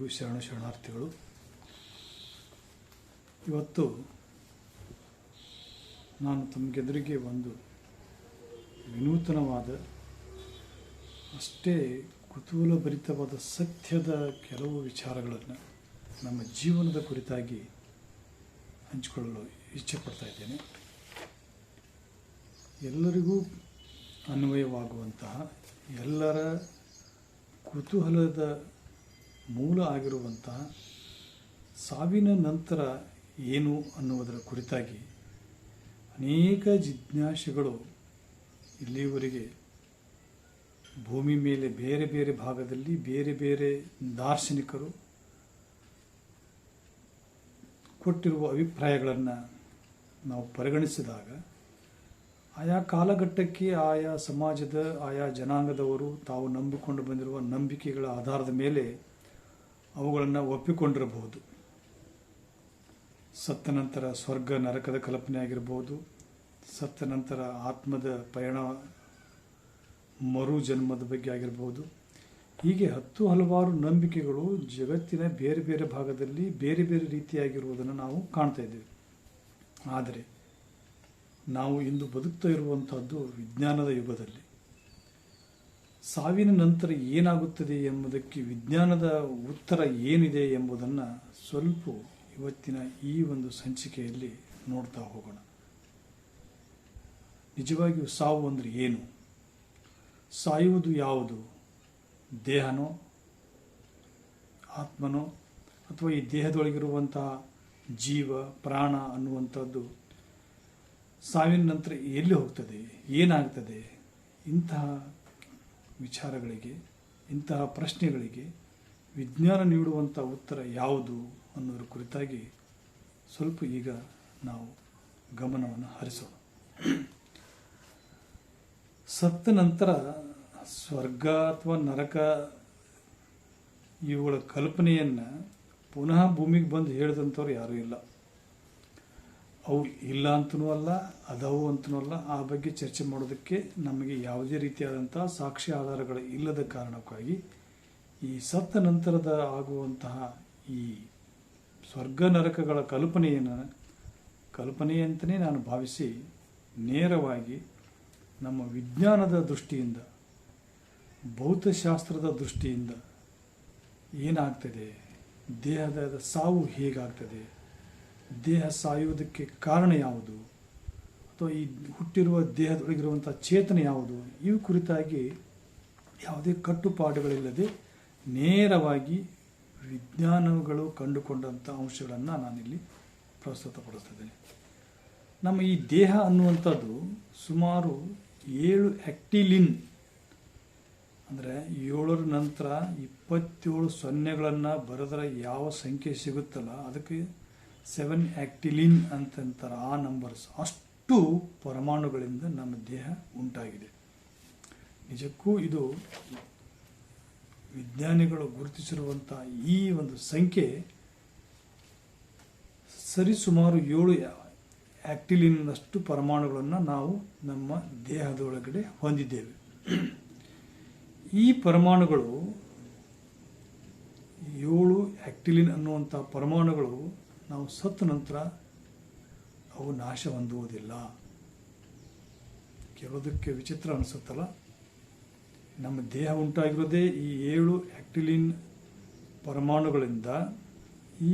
ಎಲ್ಲರಿಗೂ ಶರಣಾರ್ಥಿಗಳು. ಇವತ್ತು ನಾನು ತಮಗೆದುರಿಗೆ ಒಂದು ವಿನೂತನವಾದ ಅಷ್ಟೇ ಕುತೂಹಲಭರಿತವಾದ ಸತ್ಯದ ಕೆಲವು ವಿಚಾರಗಳನ್ನು ನಮ್ಮ ಜೀವನದ ಕುರಿತಾಗಿ ಹಂಚಿಕೊಳ್ಳಲು ಇಚ್ಛೆಪಡ್ತಾ ಇದ್ದೇನೆ. ಎಲ್ಲರಿಗೂ ಅನ್ವಯವಾಗುವಂತಹ, ಎಲ್ಲರ ಕುತೂಹಲದ ಮೂಲ ಆಗಿರುವಂತಹ ಸಾವಿನ ನಂತರ ಏನು ಅನ್ನುವುದರ ಕುರಿತಾಗಿ ಅನೇಕ ಜಿಜ್ಞಾಸೆಗಳು ಇಲ್ಲಿಯವರೆಗೆ ಭೂಮಿ ಮೇಲೆ ಬೇರೆ ಬೇರೆ ಭಾಗದಲ್ಲಿ ಬೇರೆ ಬೇರೆ ದಾರ್ಶನಿಕರು ಕೊಟ್ಟಿರುವ ಅಭಿಪ್ರಾಯಗಳನ್ನು ನಾವು ಪರಿಗಣಿಸಿದಾಗ ಆಯಾ ಕಾಲಘಟ್ಟಕ್ಕೆ ಆಯಾ ಸಮಾಜದ ಆಯಾ ಜನಾಂಗದವರು ತಾವು ನಂಬಿಕೊಂಡು ಬಂದಿರುವ ನಂಬಿಕೆಗಳ ಆಧಾರದ ಮೇಲೆ ಅವುಗಳನ್ನು ಒಪ್ಪಿಕೊಂಡಿರಬಹುದು. ಸತ್ತ ನಂತರ ಸ್ವರ್ಗ ನರಕದ ಕಲ್ಪನೆ ಆಗಿರಬಹುದು, ಸತ್ತ ನಂತರ ಆತ್ಮದ ಪಯಣ ಮರು ಜನ್ಮದ ಬಗ್ಗೆ ಆಗಿರಬಹುದು. ಹೀಗೆ ಹಲವಾರು ನಂಬಿಕೆಗಳು ಜಗತ್ತಿನ ಬೇರೆ ಬೇರೆ ಭಾಗದಲ್ಲಿ ಬೇರೆ ಬೇರೆ ರೀತಿಯಾಗಿರುವುದನ್ನು ನಾವು ಕಾಣ್ತಾ ಇದ್ದೇವೆ. ಆದರೆ ನಾವು ಇಂದು ಬದುಕ್ತಾ ಇರುವಂಥದ್ದು ವಿಜ್ಞಾನದ ಯುಗದಲ್ಲಿ. ಸಾವಿನ ನಂತರ ಏನಾಗುತ್ತದೆ ಎಂಬುದಕ್ಕೆ ವಿಜ್ಞಾನದ ಉತ್ತರ ಏನಿದೆ ಎಂಬುದನ್ನು ಸ್ವಲ್ಪ ಇವತ್ತಿನ ಈ ಒಂದು ಸಂಚಿಕೆಯಲ್ಲಿ ನೋಡ್ತಾ ಹೋಗೋಣ. ನಿಜವಾಗಿಯೂ ಸಾವು ಅಂದರೆ ಏನು? ಸಾಯುವುದು ಯಾವುದು? ದೇಹನೋ, ಆತ್ಮನೋ, ಅಥವಾ ಈ ದೇಹದೊಳಗಿರುವಂತಹ ಜೀವ ಪ್ರಾಣ ಅನ್ನುವಂಥದ್ದು ಸಾವಿನ ನಂತರ ಎಲ್ಲಿ ಹೋಗ್ತದೆ, ಏನಾಗ್ತದೆ? ಇಂತಹ ವಿಚಾರಗಳಿಗೆ, ಇಂತಹ ಪ್ರಶ್ನೆಗಳಿಗೆ ವಿಜ್ಞಾನ ನೀಡುವಂಥ ಉತ್ತರ ಯಾವುದು ಅನ್ನೋದ್ರ ಕುರಿತಾಗಿ ಸ್ವಲ್ಪ ಈಗ ನಾವು ಗಮನವನ್ನು ಹರಿಸೋಣ. ಸತ್ತ ನಂತರ ಸ್ವರ್ಗ ಅಥವಾ ನರಕ ಇವುಗಳ ಕಲ್ಪನೆಯನ್ನು ಪುನಃ ಭೂಮಿಗೆ ಬಂದು ಹೇಳಿದಂಥವ್ರು ಯಾರೂ ಇಲ್ಲ. ಅವು ಇಲ್ಲ ಅಂತನೂ ಅಲ್ಲ, ಅದಾವು ಅಂತನೂ ಅಲ್ಲ. ಆ ಬಗ್ಗೆ ಚರ್ಚೆ ಮಾಡೋದಕ್ಕೆ ನಮಗೆ ಯಾವುದೇ ರೀತಿಯಾದಂಥ ಸಾಕ್ಷಿ ಆಧಾರಗಳು ಇಲ್ಲದ ಕಾರಣಕ್ಕಾಗಿ ಈ ಸತ್ತ ನಂತರದ ಆಗುವಂತಹ ಈ ಸ್ವರ್ಗ ನರಕಗಳ ಕಲ್ಪನೆ ಅಂತಲೇ ನಾನು ಭಾವಿಸಿ ನೇರವಾಗಿ ನಮ್ಮ ವಿಜ್ಞಾನದ ದೃಷ್ಟಿಯಿಂದ, ಭೌತಶಾಸ್ತ್ರದ ದೃಷ್ಟಿಯಿಂದ ಏನಾಗ್ತದೆ, ದೇಹದ ಸಾವು ಹೇಗಾಗ್ತದೆ, ದೇಹ ಸಾಯುವುದಕ್ಕೆ ಕಾರಣ ಯಾವುದು, ಅಥವಾ ಈ ಹುಟ್ಟಿರುವ ದೇಹದೊಳಗಿರುವಂಥ ಚೇತನ ಯಾವುದು, ಇವು ಕುರಿತಾಗಿ ಯಾವುದೇ ಕಟ್ಟುಪಾಡುಗಳಿಲ್ಲದೆ ನೇರವಾಗಿ ವಿಜ್ಞಾನಗಳು ಕಂಡುಕೊಂಡಂಥ ಅಂಶಗಳನ್ನು ನಾನಿಲ್ಲಿ ಪ್ರಸ್ತುತಪಡಿಸ್ತಿದ್ದೇನೆ. ನಮ್ಮ ಈ ದೇಹ ಅನ್ನುವಂಥದ್ದು ಸುಮಾರು 7 ಆಕ್ಟಿಲಿನ್, ಅಂದರೆ 7ರ ನಂತರ 27 ಸೊನ್ನೆಗಳನ್ನು ಬರೆದ್ರೆ ಯಾವ ಸಂಖ್ಯೆ ಸಿಗುತ್ತಲ್ಲ ಅದಕ್ಕೆ 7 ಆಕ್ಟಿಲಿನ್ ಅಂತಂತಾರೆ. ಆ ನಂಬರ್ಸ್, ಅಷ್ಟು ಪರಮಾಣುಗಳಿಂದ ನಮ್ಮ ದೇಹ ಉಂಟಾಗಿದೆ. ನಿಜಕ್ಕೂ ಇದು ವಿಜ್ಞಾನಿಗಳು ಗುರುತಿಸಿರುವಂಥ ಈ ಒಂದು ಸಂಖ್ಯೆ ಸರಿಸುಮಾರು 7 ಆಕ್ಟಿಲಿನ್ನಷ್ಟು ಪರಮಾಣುಗಳನ್ನು ನಾವು ನಮ್ಮ ದೇಹದೊಳಗಡೆ ಹೊಂದಿದ್ದೇವೆ. ಈ ಪರಮಾಣುಗಳು 7 ಆಕ್ಟಿಲಿನ್ ಅನ್ನುವಂಥ ಪರಮಾಣುಗಳು ನಾವು ಸತ್ತ ನಂತರ ಅವು ನಾಶ ಹೊಂದುವುದಿಲ್ಲ. ಕೇಳೋದಕ್ಕೆ ವಿಚಿತ್ರ ಅನಿಸುತ್ತಲ್ಲ. ನಮ್ಮ ದೇಹ ಉಂಟಾಗಿರೋದೇ ಈ 7 ಆಕ್ಟಿಲಿನ್ ಪರಮಾಣುಗಳಿಂದ.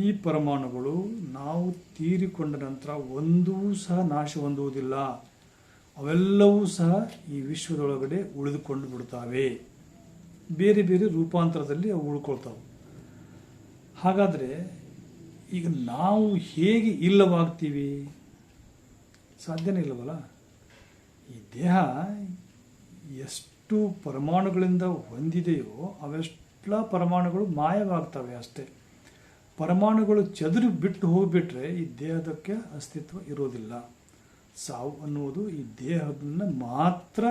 ಈ ಪರಮಾಣುಗಳು ನಾವು ತೀರಿಕೊಂಡ ನಂತರ ಒಂದೂ ಸಹ ನಾಶ ಹೊಂದುವುದಿಲ್ಲ. ಅವೆಲ್ಲವೂ ಸಹ ಈ ವಿಶ್ವದೊಳಗಡೆ ಉಳಿದುಕೊಂಡು ಬಿಡ್ತಾವೆ. ಬೇರೆ ಬೇರೆ ರೂಪಾಂತರದಲ್ಲಿ ಅವು ಉಳ್ಕೊಳ್ತಾವೆ. ಹಾಗಾದರೆ ಈಗ ನಾವು ಹೇಗೆ ಇಲ್ಲವಾಗ್ತೀವಿ? ಸಾಧ್ಯನೇ ಇಲ್ಲವಲ್ಲ. ಈ ದೇಹ ಎಷ್ಟು ಪರಮಾಣುಗಳಿಂದ ಹೊಂದಿದೆಯೋ ಅವೆಲ್ಲ ಪರಮಾಣುಗಳು ಮಾಯವಾಗ್ತವೆ ಅಷ್ಟೇ. ಪರಮಾಣುಗಳು ಚದುರಿ ಬಿಟ್ಟು ಹೋಗಿಬಿಟ್ರೆ ಈ ದೇಹದಕ್ಕೆ ಅಸ್ತಿತ್ವ ಇರೋದಿಲ್ಲ. ಸಾವು ಅನ್ನುವುದು ಈ ದೇಹವನ್ನು ಮಾತ್ರ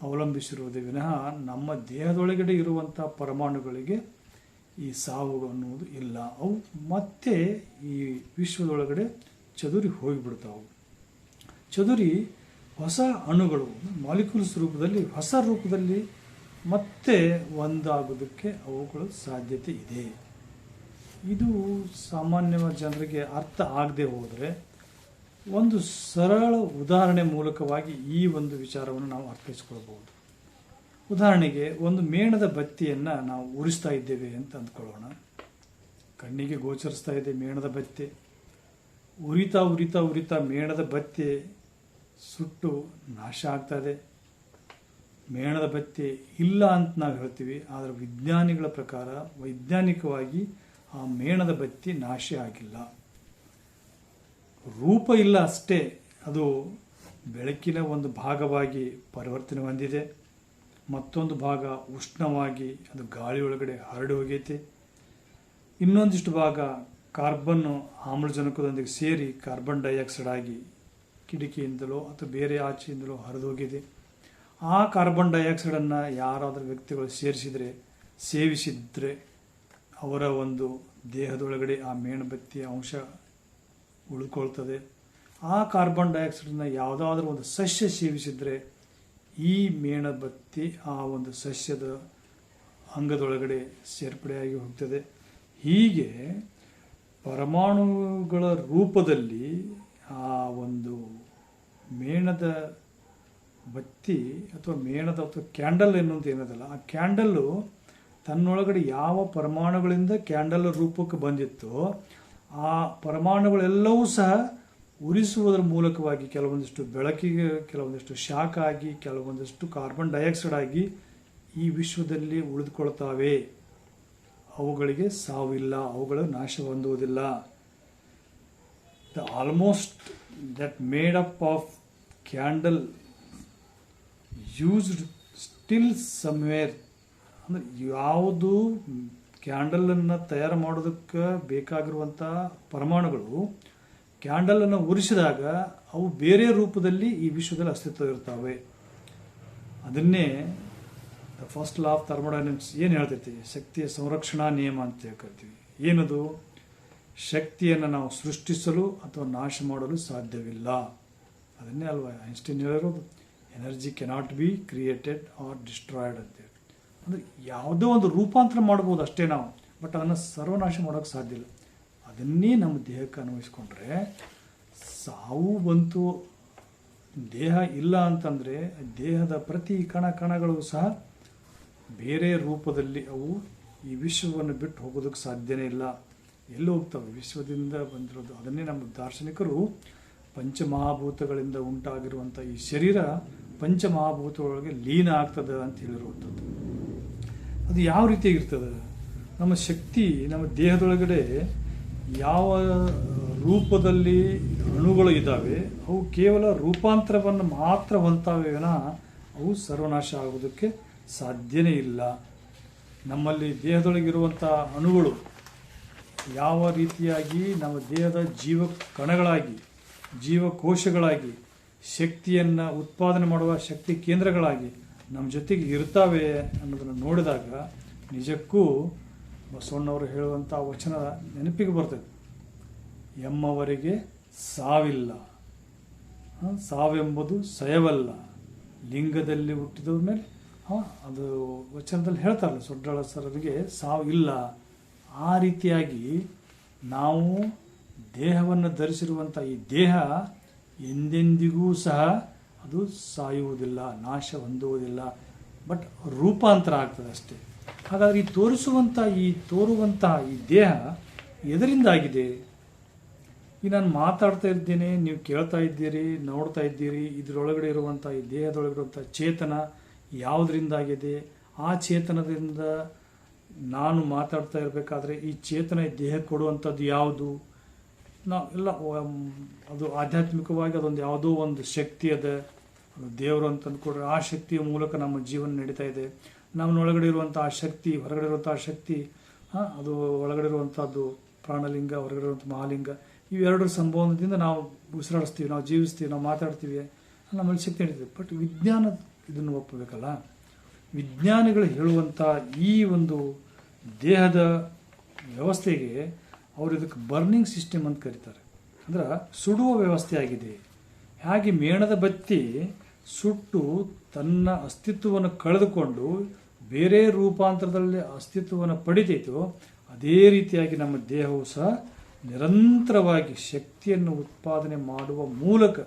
ಅವಲಂಬಿಸಿರುವುದೇ ವಿನಃ ನಮ್ಮ ದೇಹದೊಳಗಡೆ ಇರುವಂಥ ಪರಮಾಣುಗಳಿಗೆ ಈ ಸಾವು ಅನ್ನುವುದು ಇಲ್ಲ. ಅವು ಮತ್ತೆ ಈ ವಿಶ್ವದೊಳಗಡೆ ಚದುರಿ ಹೋಗಿಬಿಡ್ತಾವೆ. ಚದುರಿ ಹೊಸ ಅಣುಗಳು ಮಾಲಿಕ್ಯೂಲ್ಸ್ ರೂಪದಲ್ಲಿ, ಹೊಸ ರೂಪದಲ್ಲಿ ಮತ್ತೆ ಒಂದಾಗೋದಕ್ಕೆ ಅವುಗಳ ಸಾಧ್ಯತೆ ಇದೆ. ಇದು ಸಾಮಾನ್ಯವಾದ ಜನರಿಗೆ ಅರ್ಥ ಆಗದೆ ಹೋದರೆ ಒಂದು ಸರಳ ಉದಾಹರಣೆ ಮೂಲಕವಾಗಿ ಈ ಒಂದು ವಿಚಾರವನ್ನು ನಾವು ಅರ್ಥೈಸ್ಕೊಳ್ಬಹುದು. ಉದಾಹರಣೆಗೆ, ಒಂದು ಮೇಣದ ಬತ್ತಿಯನ್ನು ನಾವು ಉರಿಸ್ತಾ ಇದ್ದೇವೆ ಅಂತ ಅಂದ್ಕೊಳ್ಳೋಣ. ಕಣ್ಣಿಗೆ ಗೋಚರಿಸ್ತಾ ಇದೆ ಮೇಣದ ಬತ್ತಿ. ಉರಿತಾ ಉರಿತಾ ಉರಿತಾ ಮೇಣದ ಬತ್ತಿ ಸುಟ್ಟು ನಾಶ ಆಗ್ತಾ ಇದೆ. ಮೇಣದ ಬತ್ತಿ ಇಲ್ಲ ಅಂತ ನಾವು ಹೇಳ್ತೀವಿ, ಆದರೆ ವಿಜ್ಞಾನಿಗಳ ಪ್ರಕಾರ ವೈಜ್ಞಾನಿಕವಾಗಿ ಆ ಮೇಣದ ಬತ್ತಿ ನಾಶ ಆಗಿಲ್ಲ. ರೂಪ ಇಲ್ಲ ಅಷ್ಟೇ, ಅದು ಬೆಳಕಿನ ಒಂದು ಭಾಗವಾಗಿ ಪರಿವರ್ತನೆ ಹೊಂದಿದೆ. ಮತ್ತೊಂದು ಭಾಗ ಉಷ್ಣವಾಗಿ ಅದು ಗಾಳಿ ಒಳಗಡೆ ಹರಡಿ ಹೋಗೈತೆ. ಇನ್ನೊಂದಿಷ್ಟು ಭಾಗ ಕಾರ್ಬನ್ ಆಮ್ಲಜನಕದೊಂದಿಗೆ ಸೇರಿ ಕಾರ್ಬನ್ ಡೈಆಕ್ಸೈಡ್ ಆಗಿ ಕಿಟಕಿಯಿಂದಲೋ ಅಥವಾ ಬೇರೆ ಆಚೆಯಿಂದಲೋ ಹರಿದೋಗಿದೆ. ಆ ಕಾರ್ಬನ್ ಡೈಆಕ್ಸೈಡನ್ನು ಯಾರಾದರೂ ವ್ಯಕ್ತಿಗಳು ಸೇವಿಸಿದರೆ ಅವರ ಒಂದು ದೇಹದೊಳಗಡೆ ಆ ಮೇಣಬತ್ತಿಯ ಅಂಶ ಉಳ್ಕೊಳ್ತದೆ. ಆ ಕಾರ್ಬನ್ ಡೈಆಕ್ಸೈಡನ್ನು ಯಾವುದಾದ್ರೂ ಒಂದು ಸಸ್ಯ ಸೇವಿಸಿದರೆ ಈ ಮೇಣಬತ್ತಿ ಆ ಒಂದು ಸಸ್ಯದ ಅಂಗದೊಳಗಡೆ ಸೇರ್ಪಡೆಯಾಗಿ ಹೋಗ್ತದೆ. ಹೀಗೆ ಪರಮಾಣುಗಳ ರೂಪದಲ್ಲಿ ಆ ಒಂದು ಮೇಣದ ಬತ್ತಿ ಅಥವಾ ಮೇಣದ ಅಥವಾ ಕ್ಯಾಂಡಲ್ ಎನ್ನುವಂತ ಏನದಲ್ಲ, ಆ ಕ್ಯಾಂಡಲ್ಲು ತನ್ನೊಳಗಡೆ ಯಾವ ಪರಮಾಣುಗಳಿಂದ ಕ್ಯಾಂಡಲ್ ರೂಪಕ್ಕೆ ಬಂದಿತ್ತೋ ಆ ಪರಮಾಣುಗಳೆಲ್ಲವೂ ಸಹ ಉರಿಸುವುದರ ಮೂಲಕವಾಗಿ ಕೆಲವೊಂದಿಷ್ಟು ಬೆಳಕಿಗೆ, ಕೆಲವೊಂದಿಷ್ಟು ಶಾಖ ಆಗಿ, ಕೆಲವೊಂದಿಷ್ಟು ಕಾರ್ಬನ್ ಡೈಆಕ್ಸೈಡ್ ಆಗಿ ಈ ವಿಶ್ವದಲ್ಲಿ ಉಳಿದುಕೊಳ್ತಾವೆ. ಅವುಗಳಿಗೆ ಸಾವಿಲ್ಲ, ಅವುಗಳು ನಾಶ ಹೊಂದುವುದಿಲ್ಲ. The almost that made up of candle used still somewhere. ಅಂದರೆ ಯಾವುದು ಕ್ಯಾಂಡಲನ್ನು ತಯಾರು ಮಾಡೋದಕ್ಕೆ ಬೇಕಾಗಿರುವಂಥ ಪರಮಾಣುಗಳು ಕ್ಯಾಂಡಲನ್ನು ಉರಿಸಿದಾಗ ಅವು ಬೇರೆ ರೂಪದಲ್ಲಿ ಈ ವಿಶ್ವದಲ್ಲಿ ಅಸ್ತಿತ್ವ ಇರ್ತವೆ. ಅದನ್ನೇ the first law of thermodynamics ಏನು ಹೇಳ್ತೈತಿ, ಶಕ್ತಿಯ ಸಂರಕ್ಷಣಾ ನಿಯಮ ಅಂತ ಹೇಳ್ತೀವಿ. ಏನದು? ಶಕ್ತಿಯನ್ನು ನಾವು ಸೃಷ್ಟಿಸಲು ಅಥವಾ ನಾಶ ಮಾಡಲು ಸಾಧ್ಯವಿಲ್ಲ. ಅದನ್ನೇ ಅಲ್ವಾ ಐನ್ಸ್ಟೈನ್ ಹೇಳಿರೋದು, energy cannot be created or destroyed ಅಂತೇಳಿ. ಅಂದರೆ ಯಾವುದೋ ಒಂದು ರೂಪಾಂತರ ಮಾಡ್ಬೋದು ಅಷ್ಟೇ ನಾವು, ಬಟ್ ಅದನ್ನು ಸರ್ವನಾಶ ಮಾಡೋಕ್ಕೆ ಸಾಧ್ಯ ಇಲ್ಲ. ಅದನ್ನೇ ನಮ್ಮ ದೇಹಕ್ಕೆ ಅನ್ವಯಿಸ್ಕೊಂಡ್ರೆ ಸಾವು ಬಂತು. ದೇಹ ಇಲ್ಲ ಅಂತಂದರೆ ದೇಹದ ಪ್ರತಿ ಕಣಗಳು ಸಹ ಬೇರೆ ರೂಪದಲ್ಲಿ ಅವು ಈ ವಿಶ್ವವನ್ನು ಬಿಟ್ಟು ಹೋಗೋದಕ್ಕೆ ಸಾಧ್ಯನೇ ಇಲ್ಲ. ಎಲ್ಲಿ ಹೋಗ್ತವೆ? ವಿಶ್ವದಿಂದ ಬಂದಿರೋದು. ಅದನ್ನೇ ನಮ್ಮ ದಾರ್ಶನಿಕರು ಪಂಚಮಹಾಭೂತಗಳಿಂದ ಉಂಟಾಗಿರುವಂಥ ಈ ಶರೀರ ಪಂಚಮಹಾಭೂತಗಳೊಳಗೆ ಲೀನ ಆಗ್ತದೆ ಅಂತ ಹೇಳಿರುವಂಥದ್ದು. ಅದು ಯಾವ ರೀತಿಯಾಗಿರ್ತದೆ? ನಮ್ಮ ಶಕ್ತಿ ನಮ್ಮ ದೇಹದೊಳಗಡೆ ಯಾವ ರೂಪದಲ್ಲಿ ಅಣುಗಳು ಇದ್ದಾವೆ ಅವು ಕೇವಲ ರೂಪಾಂತರವನ್ನು ಮಾತ್ರ ಹೊಂದ್ತಾವೆ ವಿನಃ ಅವು ಸರ್ವನಾಶ ಆಗೋದಕ್ಕೆ ಸಾಧ್ಯನೇ ಇಲ್ಲ. ನಮ್ಮಲ್ಲಿ ದೇಹದೊಳಗಿರುವಂಥ ಅಣುಗಳು ಯಾವ ರೀತಿಯಾಗಿ ನಮ್ಮ ದೇಹದ ಜೀವ ಕಣಗಳಾಗಿ, ಜೀವಕೋಶಗಳಾಗಿ, ಶಕ್ತಿಯನ್ನು ಉತ್ಪಾದನೆ ಮಾಡುವ ಶಕ್ತಿ ಕೇಂದ್ರಗಳಾಗಿ ನಮ್ಮ ಜೊತೆಗೆ ಇರ್ತಾವೆ ಅನ್ನೋದನ್ನು ನೋಡಿದಾಗ ನಿಜಕ್ಕೂ ಬಸವಣ್ಣವರು ಹೇಳುವಂಥ ವಚನ ನೆನಪಿಗೆ ಬರ್ತದೆ. ಎಮ್ಮವರಿಗೆ ಸಾವಿಲ್ಲ, ಸಾವೆಂಬುದು ಸಯವಲ್ಲ, ಲಿಂಗದಲ್ಲಿ ಹುಟ್ಟಿದ ಮೇಲೆ ಅದು ವಚನದಲ್ಲಿ ಹೇಳ್ತಾರಲ್ಲ, ಸೊಡ್ಡಳ ಸರರಿಗೆ ಸಾವು ಇಲ್ಲ. ಆ ರೀತಿಯಾಗಿ ನಾವು ದೇಹವನ್ನು ಧರಿಸಿರುವಂಥ ಈ ದೇಹ ಎಂದೆಂದಿಗೂ ಸಹ ಅದು ಸಾಯುವುದಿಲ್ಲ, ನಾಶ ಹೊಂದುವುದಿಲ್ಲ, ಬಟ್ ರೂಪಾಂತರ ಆಗ್ತದೆ ಅಷ್ಟೇ. ಹಾಗಾದರೆ ತೋರುವಂಥ ಈ ದೇಹ ಎದರಿಂದಾಗಿದೆ? ಈಗ ನಾನು ಮಾತಾಡ್ತಾ ಇದ್ದೇನೆ, ನೀವು ಕೇಳ್ತಾ ಇದ್ದೀರಿ, ನೋಡ್ತಾ ಇದ್ದೀರಿ. ಇದರೊಳಗಡೆ ಇರುವಂಥ ಈ ದೇಹದೊಳಗಿರುವಂಥ ಚೇತನ ಯಾವುದರಿಂದಾಗಿದೆ? ಆ ಚೇತನದಿಂದ ನಾನು ಮಾತಾಡ್ತಾ ಇರಬೇಕಾದ್ರೆ ಈ ಚೇತನ ದೇಹಕ್ಕೆ ಕೊಡುವಂಥದ್ದು ಯಾವುದು? ನಾವು ಎಲ್ಲ ಅದು ಆಧ್ಯಾತ್ಮಿಕವಾಗಿ ಅದೊಂದು ಯಾವುದೋ ಒಂದು ಶಕ್ತಿ ಅದ, ಅದು ದೇವರು ಅಂತ ಅಂದ್ಕೊಡ್ರೆ ಆ ಶಕ್ತಿಯ ಮೂಲಕ ನಮ್ಮ ಜೀವನ ನಡೀತಾ ಇದೆ. ನಮ್ಮನ್ನೊಳಗಡೆ ಇರುವಂಥ ಆ ಶಕ್ತಿ, ಹೊರಗಡೆ ಇರುವಂಥ ಆ ಶಕ್ತಿ, ಅದು ಒಳಗಡೆ ಇರುವಂಥದ್ದು ಪ್ರಾಣಲಿಂಗ, ಹೊರಗಡೆ ಇರುವಂಥ ಮಹಾಲಿಂಗ, ಇವೆರಡರ ಸಂಬಂಧದಿಂದ ನಾವು ಉಸಿರಾಡಿಸ್ತೀವಿ, ನಾವು ಜೀವಿಸ್ತೀವಿ, ನಾವು ಮಾತಾಡ್ತೀವಿ, ನಮ್ಮಲ್ಲಿ ಶಕ್ತಿ ನಡೀತದೆ. ಬಟ್ ವಿಜ್ಞಾನ ಇದನ್ನು ಒಪ್ಪಬೇಕಲ್ಲ. ವಿಜ್ಞಾನಿಗಳು ಹೇಳುವಂಥ ಈ ಒಂದು ದೇಹದ ವ್ಯವಸ್ಥೆಗೆ ಅವರು ಇದಕ್ಕೆ ಬರ್ನಿಂಗ್ ಸಿಸ್ಟಮ್ ಅಂತ ಕರೀತಾರೆ. ಅಂದ್ರೆ ಸುಡುವ ವ್ಯವಸ್ಥೆ ಆಗಿದೆ. ಹಾಗೆ ಮೇಣದ ಬತ್ತಿ ಸುಟ್ಟು ತನ್ನ ಅಸ್ತಿತ್ವವನ್ನು ಕಳೆದುಕೊಂಡು ಬೇರೆ ರೂಪಾಂತರದಲ್ಲಿ ಅಸ್ತಿತ್ವವನ್ನು ಪಡಿತೈತೋ ಅದೇ ರೀತಿಯಾಗಿ ನಮ್ಮ ದೇಹವು ಸಹ ನಿರಂತರವಾಗಿ ಶಕ್ತಿಯನ್ನು ಉತ್ಪಾದನೆ ಮಾಡುವ ಮೂಲಕ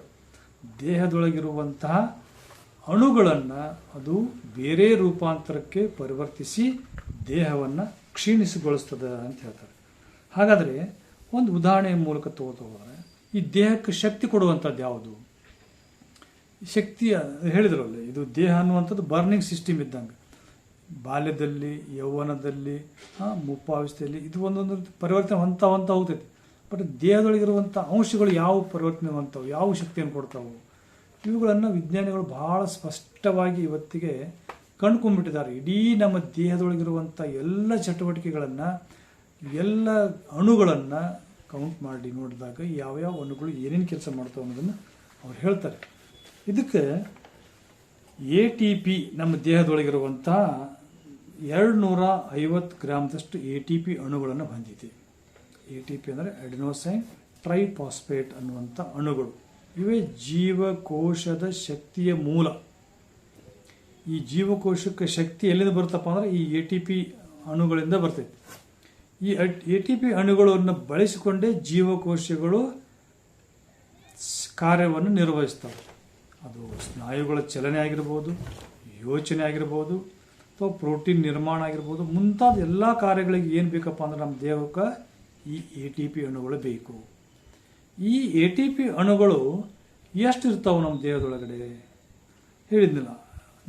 ದೇಹದೊಳಗಿರುವಂತಹ ಅಣುಗಳನ್ನು ಅದು ಬೇರೆ ರೂಪಾಂತರಕ್ಕೆ ಪರಿವರ್ತಿಸಿ ದೇಹವನ್ನು ಕ್ಷೀಣಿಸಿಗೊಳಿಸ್ತದೆ ಅಂತ ಹೇಳ್ತಾರೆ. ಹಾಗಾದರೆ ಒಂದು ಉದಾಹರಣೆಯ ಮೂಲಕ ಹೋದರೆ ಈ ದೇಹಕ್ಕೆ ಶಕ್ತಿ ಕೊಡುವಂಥದ್ದು ಯಾವುದು? ಶಕ್ತಿಯ ಹೇಳಿದ್ರಲ್ಲ, ಇದು ದೇಹ ಅನ್ನುವಂಥದ್ದು ಬರ್ನಿಂಗ್ ಸಿಸ್ಟಮ್ ಇದ್ದಂಗೆ. ಬಾಲ್ಯದಲ್ಲಿ, ಯೌವನದಲ್ಲಿ, ಮುಪ್ಪಾವಸ್ಥೆಯಲ್ಲಿ ಇದು ಒಂದೊಂದು ಪರಿವರ್ತನೆ ಹೊಂತ ಹೋಗ್ತೈತಿ. ಬಟ್ ದೇಹದೊಳಗಿರುವಂಥ ಅಂಶಗಳು ಯಾವ ಪರಿವರ್ತನೆ ಹೊಂತಾವು, ಯಾವ ಶಕ್ತಿಯನ್ನು ಕೊಡ್ತಾವು, ಇವುಗಳನ್ನು ವಿಜ್ಞಾನಿಗಳು ಬಹಳ ಸ್ಪಷ್ಟವಾಗಿ ಇವತ್ತಿಗೆ ಕಂಡುಕೊಂಡ್ಬಿಟ್ಟಿದ್ದಾರೆ. ಇಡೀ ನಮ್ಮ ದೇಹದೊಳಗಿರುವಂಥ ಎಲ್ಲ ಚಟುವಟಿಕೆಗಳನ್ನು, ಎಲ್ಲ ಅಣುಗಳನ್ನು ಕೌಂಟ್ ಮಾಡಿ ನೋಡಿದಾಗ ಯಾವ್ಯಾವ ಅಣುಗಳು ಏನೇನು ಕೆಲಸ ಮಾಡ್ತಾವೆ ಅನ್ನೋದನ್ನು ಅವ್ರು ಹೇಳ್ತಾರೆ. ಇದಕ್ಕೆ ATP ನಮ್ಮ ದೇಹದೊಳಗಿರುವಂಥ 250 ಗ್ರಾಮ್ದಷ್ಟು ATP ಅಣುಗಳನ್ನು ಹೊಂದಿದೆ. ATP ಅಂದರೆ ಅಡೆನೋಸೈನ್ ಟ್ರೈಫಾಸ್ಫೇಟ್ ಅನ್ನುವಂಥ ಅಣುಗಳು. ಇವೇ ಜೀವಕೋಶದ ಶಕ್ತಿಯ ಮೂಲ. ಈ ಜೀವಕೋಶಕ್ಕೆ ಶಕ್ತಿ ಎಲ್ಲಿಂದ ಬರುತ್ತಪ್ಪ ಅಂದರೆ ಈ ATP ಅಣುಗಳಿಂದ ಬರ್ತೈತೆ. ಈ ATP ಅಣುಗಳನ್ನು ಬಳಸಿಕೊಂಡೇ ಜೀವಕೋಶಗಳು ಕಾರ್ಯವನ್ನು ನಿರ್ವಹಿಸ್ತವೆ. ಅದು ಸ್ನಾಯುಗಳ ಚಲನೆ ಆಗಿರ್ಬೋದು, ಯೋಚನೆ ಆಗಿರ್ಬೋದು, ಅಥವಾ ಪ್ರೋಟೀನ್ ನಿರ್ಮಾಣ ಆಗಿರ್ಬೋದು, ಮುಂತಾದ ಎಲ್ಲ ಕಾರ್ಯಗಳಿಗೆ ಏನು ಬೇಕಪ್ಪ ಅಂದ್ರೆ ನಮ್ಮ ದೇಹಕ್ಕೆ ಈ ATP ಅಣುಗಳು ಬೇಕು. ಈ ATP ಅಣುಗಳು ಎಷ್ಟು ಇರ್ತಾವೆ ನಮ್ಮ ದೇಹದೊಳಗಡೆ? ಹೇಳಿದ್ನಿಲ್ಲ,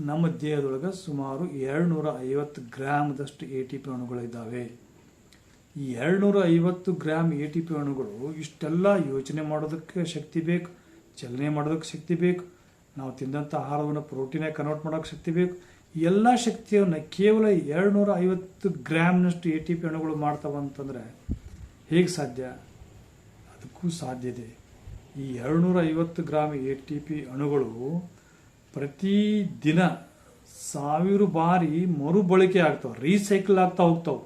ನಮ್ಮ ದೇಹದೊಳಗೆ ಸುಮಾರು 250 ಗ್ರಾಮ್ದಷ್ಟು ATP ಅಣುಗಳಿದ್ದಾವೆ. ಈ 250 ಗ್ರಾಮ್ ATP ಅಣುಗಳು ಇಷ್ಟೆಲ್ಲ ಯೋಚನೆ ಮಾಡೋದಕ್ಕೆ ಶಕ್ತಿ ಬೇಕು, ಚಲನೆ ಮಾಡೋದಕ್ಕೆ ಶಕ್ತಿ ಬೇಕು, ನಾವು ತಿಂದಂಥ ಆಹಾರವನ್ನು ಪ್ರೋಟೀನಾಗಿ ಕನ್ವರ್ಟ್ ಮಾಡೋಕ್ಕೆ ಶಕ್ತಿ ಬೇಕು. ಎಲ್ಲ ಶಕ್ತಿಯನ್ನು ಕೇವಲ 250 ಗ್ರಾಮ್ನಷ್ಟು ATP ಅಣುಗಳು ಮಾಡ್ತಾವೆ ಅಂತಂದರೆ ಹೇಗೆ ಸಾಧ್ಯ? ಅದಕ್ಕೂ ಸಾಧ್ಯತೆ. ಈ 250 ಗ್ರಾಮ್ ATP ಅಣುಗಳು ಪ್ರತಿದಿನ 1000 ಬಾರಿ ಮರುಬಳಕೆ ಆಗ್ತಾವೆ, ರೀಸೈಕಲ್ ಆಗ್ತಾ ಹೋಗ್ತಾವೆ.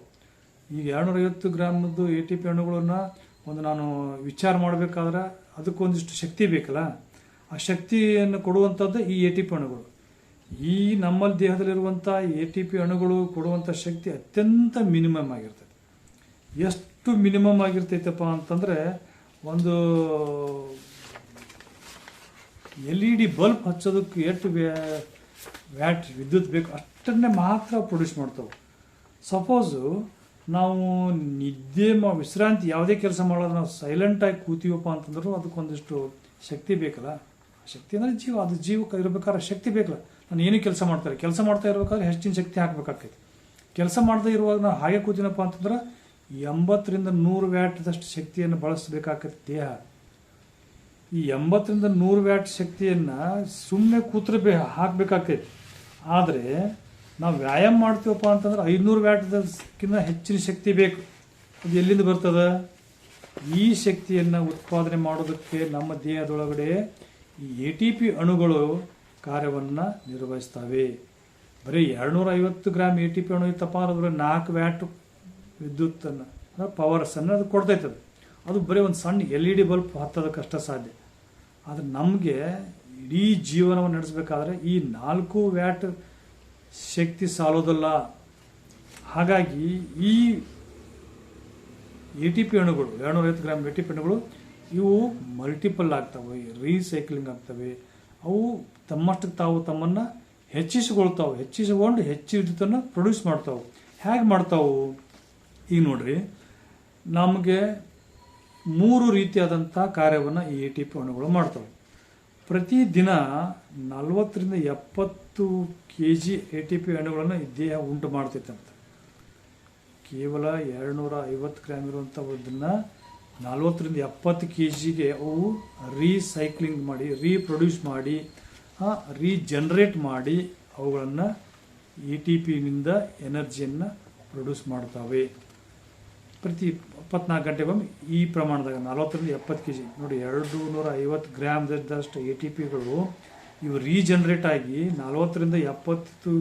ಈಗ 250 ಗ್ರಾಮದ್ದು ATP ಅಣುಗಳನ್ನು ನಾನು ವಿಚಾರ ಮಾಡಬೇಕಾದ್ರೆ ಅದಕ್ಕೊಂದಿಷ್ಟು ಶಕ್ತಿ ಬೇಕಲ್ಲ, ಆ ಶಕ್ತಿಯನ್ನು ಕೊಡುವಂಥದ್ದು ಈ ATP ಅಣುಗಳು. ಈ ನಮ್ಮಲ್ಲಿ ದೇಹದಲ್ಲಿರುವಂಥ ATP ಅಣುಗಳು ಕೊಡುವಂಥ ಶಕ್ತಿ ಅತ್ಯಂತ ಮಿನಿಮಮ್ ಆಗಿರ್ತದೆ. ಎಷ್ಟು ಮಿನಿಮಮ್ ಆಗಿರ್ತೈತಪ್ಪ ಅಂತಂದರೆ, ಒಂದು LED ಬಲ್ಬ್ ಹಚ್ಚೋದಕ್ಕೆ ಎಷ್ಟು ವ್ಯಾಟ್ ವಿದ್ಯುತ್ ಬೇಕು ಅಷ್ಟನ್ನೇ ಮಾತ್ರ ಪ್ರೊಡ್ಯೂಸ್ ಮಾಡ್ತಾವೆ. ಸಪೋಸು ನಾವು ನಿದ್ದೆ ವಿಶ್ರಾಂತಿ ಯಾವುದೇ ಕೆಲಸ ಮಾಡೋದು ನಾವು ಸೈಲೆಂಟಾಗಿ ಕೂತೀವಪ್ಪ ಅಂತಂದ್ರೂ ಅದಕ್ಕೊಂದಿಷ್ಟು ಶಕ್ತಿ ಬೇಕಲ್ಲ. ಶಕ್ತಿ ಅಂದರೆ ಜೀವ, ಅದು ಜೀವಕ್ಕೆ ಇರಬೇಕಾದ್ರೆ ಶಕ್ತಿ ಬೇಕಲ್ಲ. ನಾನು ಏನೂ ಕೆಲಸ ಮಾಡ್ತಾ ಇರಬೇಕಾದ್ರೆ ಹೆಚ್ಚಿನ ಶಕ್ತಿ ಹಾಕಬೇಕಾಗ್ತೈತಿ. ಕೆಲಸ ಮಾಡದೇ ಇರುವಾಗ ನಾವು ಹಾಗೆ ಕೂತೀನಪ್ಪ ಅಂತಂದ್ರೆ 80ರಿಂದ 100 ವ್ಯಾಟ್ದಷ್ಟು ಶಕ್ತಿಯನ್ನು ಬಳಸಬೇಕಾಗ್ತೈತಿ ದೇಹ. ಈ 80ರಿಂದ 100 ವ್ಯಾಟ್ ಶಕ್ತಿಯನ್ನು ಸುಮ್ಮನೆ ಕೂತ್ರೆ ಹಾಕಬೇಕಾಗ್ತೈತಿ. ಆದರೆ ನಾವು ವ್ಯಾಯಾಮ ಮಾಡ್ತೀವಪ್ಪ ಅಂತಂದ್ರೆ 500 ವ್ಯಾಟ್ದಕ್ಕಿಂತ ಹೆಚ್ಚಿನ ಶಕ್ತಿ ಬೇಕು. ಅದು ಎಲ್ಲಿಂದ ಬರ್ತದೆ? ಈ ಶಕ್ತಿಯನ್ನು ಉತ್ಪಾದನೆ ಮಾಡೋದಕ್ಕೆ ನಮ್ಮ ದೇಹದೊಳಗಡೆ ಈ ATP ಅಣುಗಳು ಕಾರ್ಯವನ್ನು ನಿರ್ವಹಿಸ್ತವೆ. ಬರೀ 250 ಗ್ರಾಮ್ ATP ಅಣು ಇತ್ತಪ್ಪ ಅಂದ್ರೆ 4 ವ್ಯಾಟ್ ವಿದ್ಯುತ್ತನ್ನು ಪವರ್ಸನ್ನು ಅದು ಕೊಡ್ತೈತದೆ. ಅದು ಬರೀ ಒಂದು ಸಣ್ಣ LED ಬಲ್ಬ್ ಹತ್ತೋದಕ್ಕಷ್ಟೇ ಸಾಧ್ಯ. ಆದರೆ ನಮಗೆ ಇಡೀ ಜೀವನವನ್ನು ನಡೆಸಬೇಕಾದ್ರೆ ಈ 4 ವ್ಯಾಟ್ ಶಕ್ತಿ ಸಾಲೋದಲ್ಲ. ಹಾಗಾಗಿ ಈ ATP ಅಣುಗಳು 250 ಗ್ರಾಮ್ ATP ಅಣುಗಳು ಇವು ಮಲ್ಟಿಪಲ್ ಆಗ್ತವೆ, ರೀಸೈಕ್ಲಿಂಗ್ ಆಗ್ತವೆ. ಅವು ತಮ್ಮಷ್ಟಕ್ಕೆ ತಾವು ತಮ್ಮನ್ನು ಹೆಚ್ಚಿಸಿಕೊಂಡು ಹೆಚ್ಚು ವಿದ್ಯುತ್ತನ್ನು ಪ್ರೊಡ್ಯೂಸ್ ಮಾಡ್ತಾವೆ. ಹೇಗೆ ಮಾಡ್ತಾವು? ಈಗ ನೋಡ್ರಿ, ನಮಗೆ 3 ರೀತಿಯಾದಂಥ ಕಾರ್ಯವನ್ನು ಈ ATP ಅಣುಗಳು ಮಾಡ್ತವೆ. ಪ್ರತಿದಿನ 40ರಿಂದ 70 kg ATP ಅಣುಗಳನ್ನು ಈ ದೇಹ ಉಂಟು ಮಾಡ್ತೈತಂತೆ. ಕೇವಲ 250 ಗ್ರಾಮ್ ಇರುವಂಥದ್ದನ್ನು 40ರಿಂದ 70 kgಗೆ ಅವು ರೀಸೈಕ್ಲಿಂಗ್ ಮಾಡಿ, ರೀಪ್ರೊಡ್ಯೂಸ್ ಮಾಡಿ, ರೀಜನ್ರೇಟ್ ಮಾಡಿ ಅವುಗಳನ್ನು ATPನಿಂದ ಎನರ್ಜಿಯನ್ನು ಪ್ರೊಡ್ಯೂಸ್ ಮಾಡ್ತವೆ. ಪ್ರತಿ 24 ಗಂಟೆಗೊಮ್ಮೆ ಈ ಪ್ರಮಾಣದಾಗ 40ರಿಂದ 70 kg ನೋಡಿ, 250 ಗ್ರಾಮ್ದಷ್ಟು ATPಗಳು ಇವು ರೀಜನ್ರೇಟ್ ಆಗಿ 40ರಿಂದ 70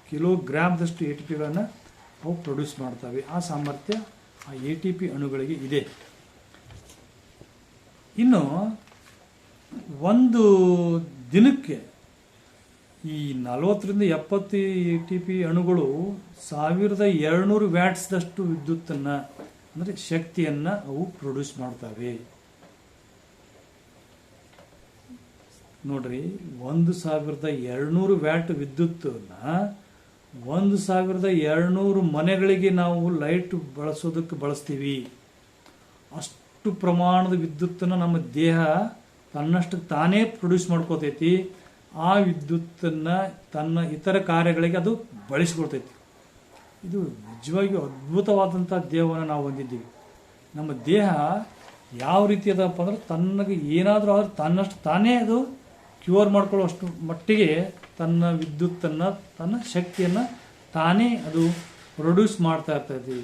ಕಿಲೋಗ್ರಾಮ್ದಷ್ಟು ATPಗಳನ್ನು ಅವು ಪ್ರೊಡ್ಯೂಸ್ ಮಾಡ್ತವೆ. ಆ ಸಾಮರ್ಥ್ಯ ಆ ATP ಅಣುಗಳಿಗೆ ಇದೆ. ಇನ್ನು ಒಂದು ದಿನಕ್ಕೆ ಈ 40-70 ATP ಅಣುಗಳು 1200 ವ್ಯಾಟ್ಸ್ದಷ್ಟು ವಿದ್ಯುತ್ತನ್ನು ಅಂದರೆ ಶಕ್ತಿಯನ್ನು ಅವು ಪ್ರೊಡ್ಯೂಸ್ ಮಾಡ್ತವೆ. ನೋಡ್ರಿ, 1200 ವ್ಯಾಟ್ ವಿದ್ಯುತ್ತನ್ನು 1200 ಮನೆಗಳಿಗೆ ನಾವು ಲೈಟ್ ಬಳಸೋದಕ್ಕೆ ಬಳಸ್ತೀವಿ. ಅಷ್ಟು ಪ್ರಮಾಣದ ವಿದ್ಯುತ್ತನ್ನು ನಮ್ಮ ದೇಹ ತನ್ನಷ್ಟಕ್ಕೆ ತಾನೇ ಪ್ರೊಡ್ಯೂಸ್ ಮಾಡ್ಕೋತೈತಿ. ಆ ವಿದ್ಯುತ್ತನ್ನು ತನ್ನ ಇತರ ಕಾರ್ಯಗಳಿಗೆ ಅದು ಬಳಸಿಕೊಳ್ತೈತಿ. ಇದು ನಿಜವಾಗಿಯೂ ಅದ್ಭುತವಾದಂಥ ದೇಹವನ್ನು ನಾವು ಹೊಂದಿದ್ದೀವಿ. ನಮ್ಮ ದೇಹ ಯಾವ ರೀತಿ ಅದಪ್ಪ ಅಂದ್ರೆ ತನ್ನಗೆ ಏನಾದರೂ ಆದ್ರೆ ತನ್ನಷ್ಟು ತಾನೇ ಅದು ಕ್ಯೂರ್ ಮಾಡ್ಕೊಳ್ಳೋಷ್ಟು ಮಟ್ಟಿಗೆ ತನ್ನ ವಿದ್ಯುತ್ತನ್ನು ತನ್ನ ಶಕ್ತಿಯನ್ನು ತಾನೇ ಅದು ಪ್ರೊಡ್ಯೂಸ್ ಮಾಡ್ತಾ ಇರ್ತೈತಿ.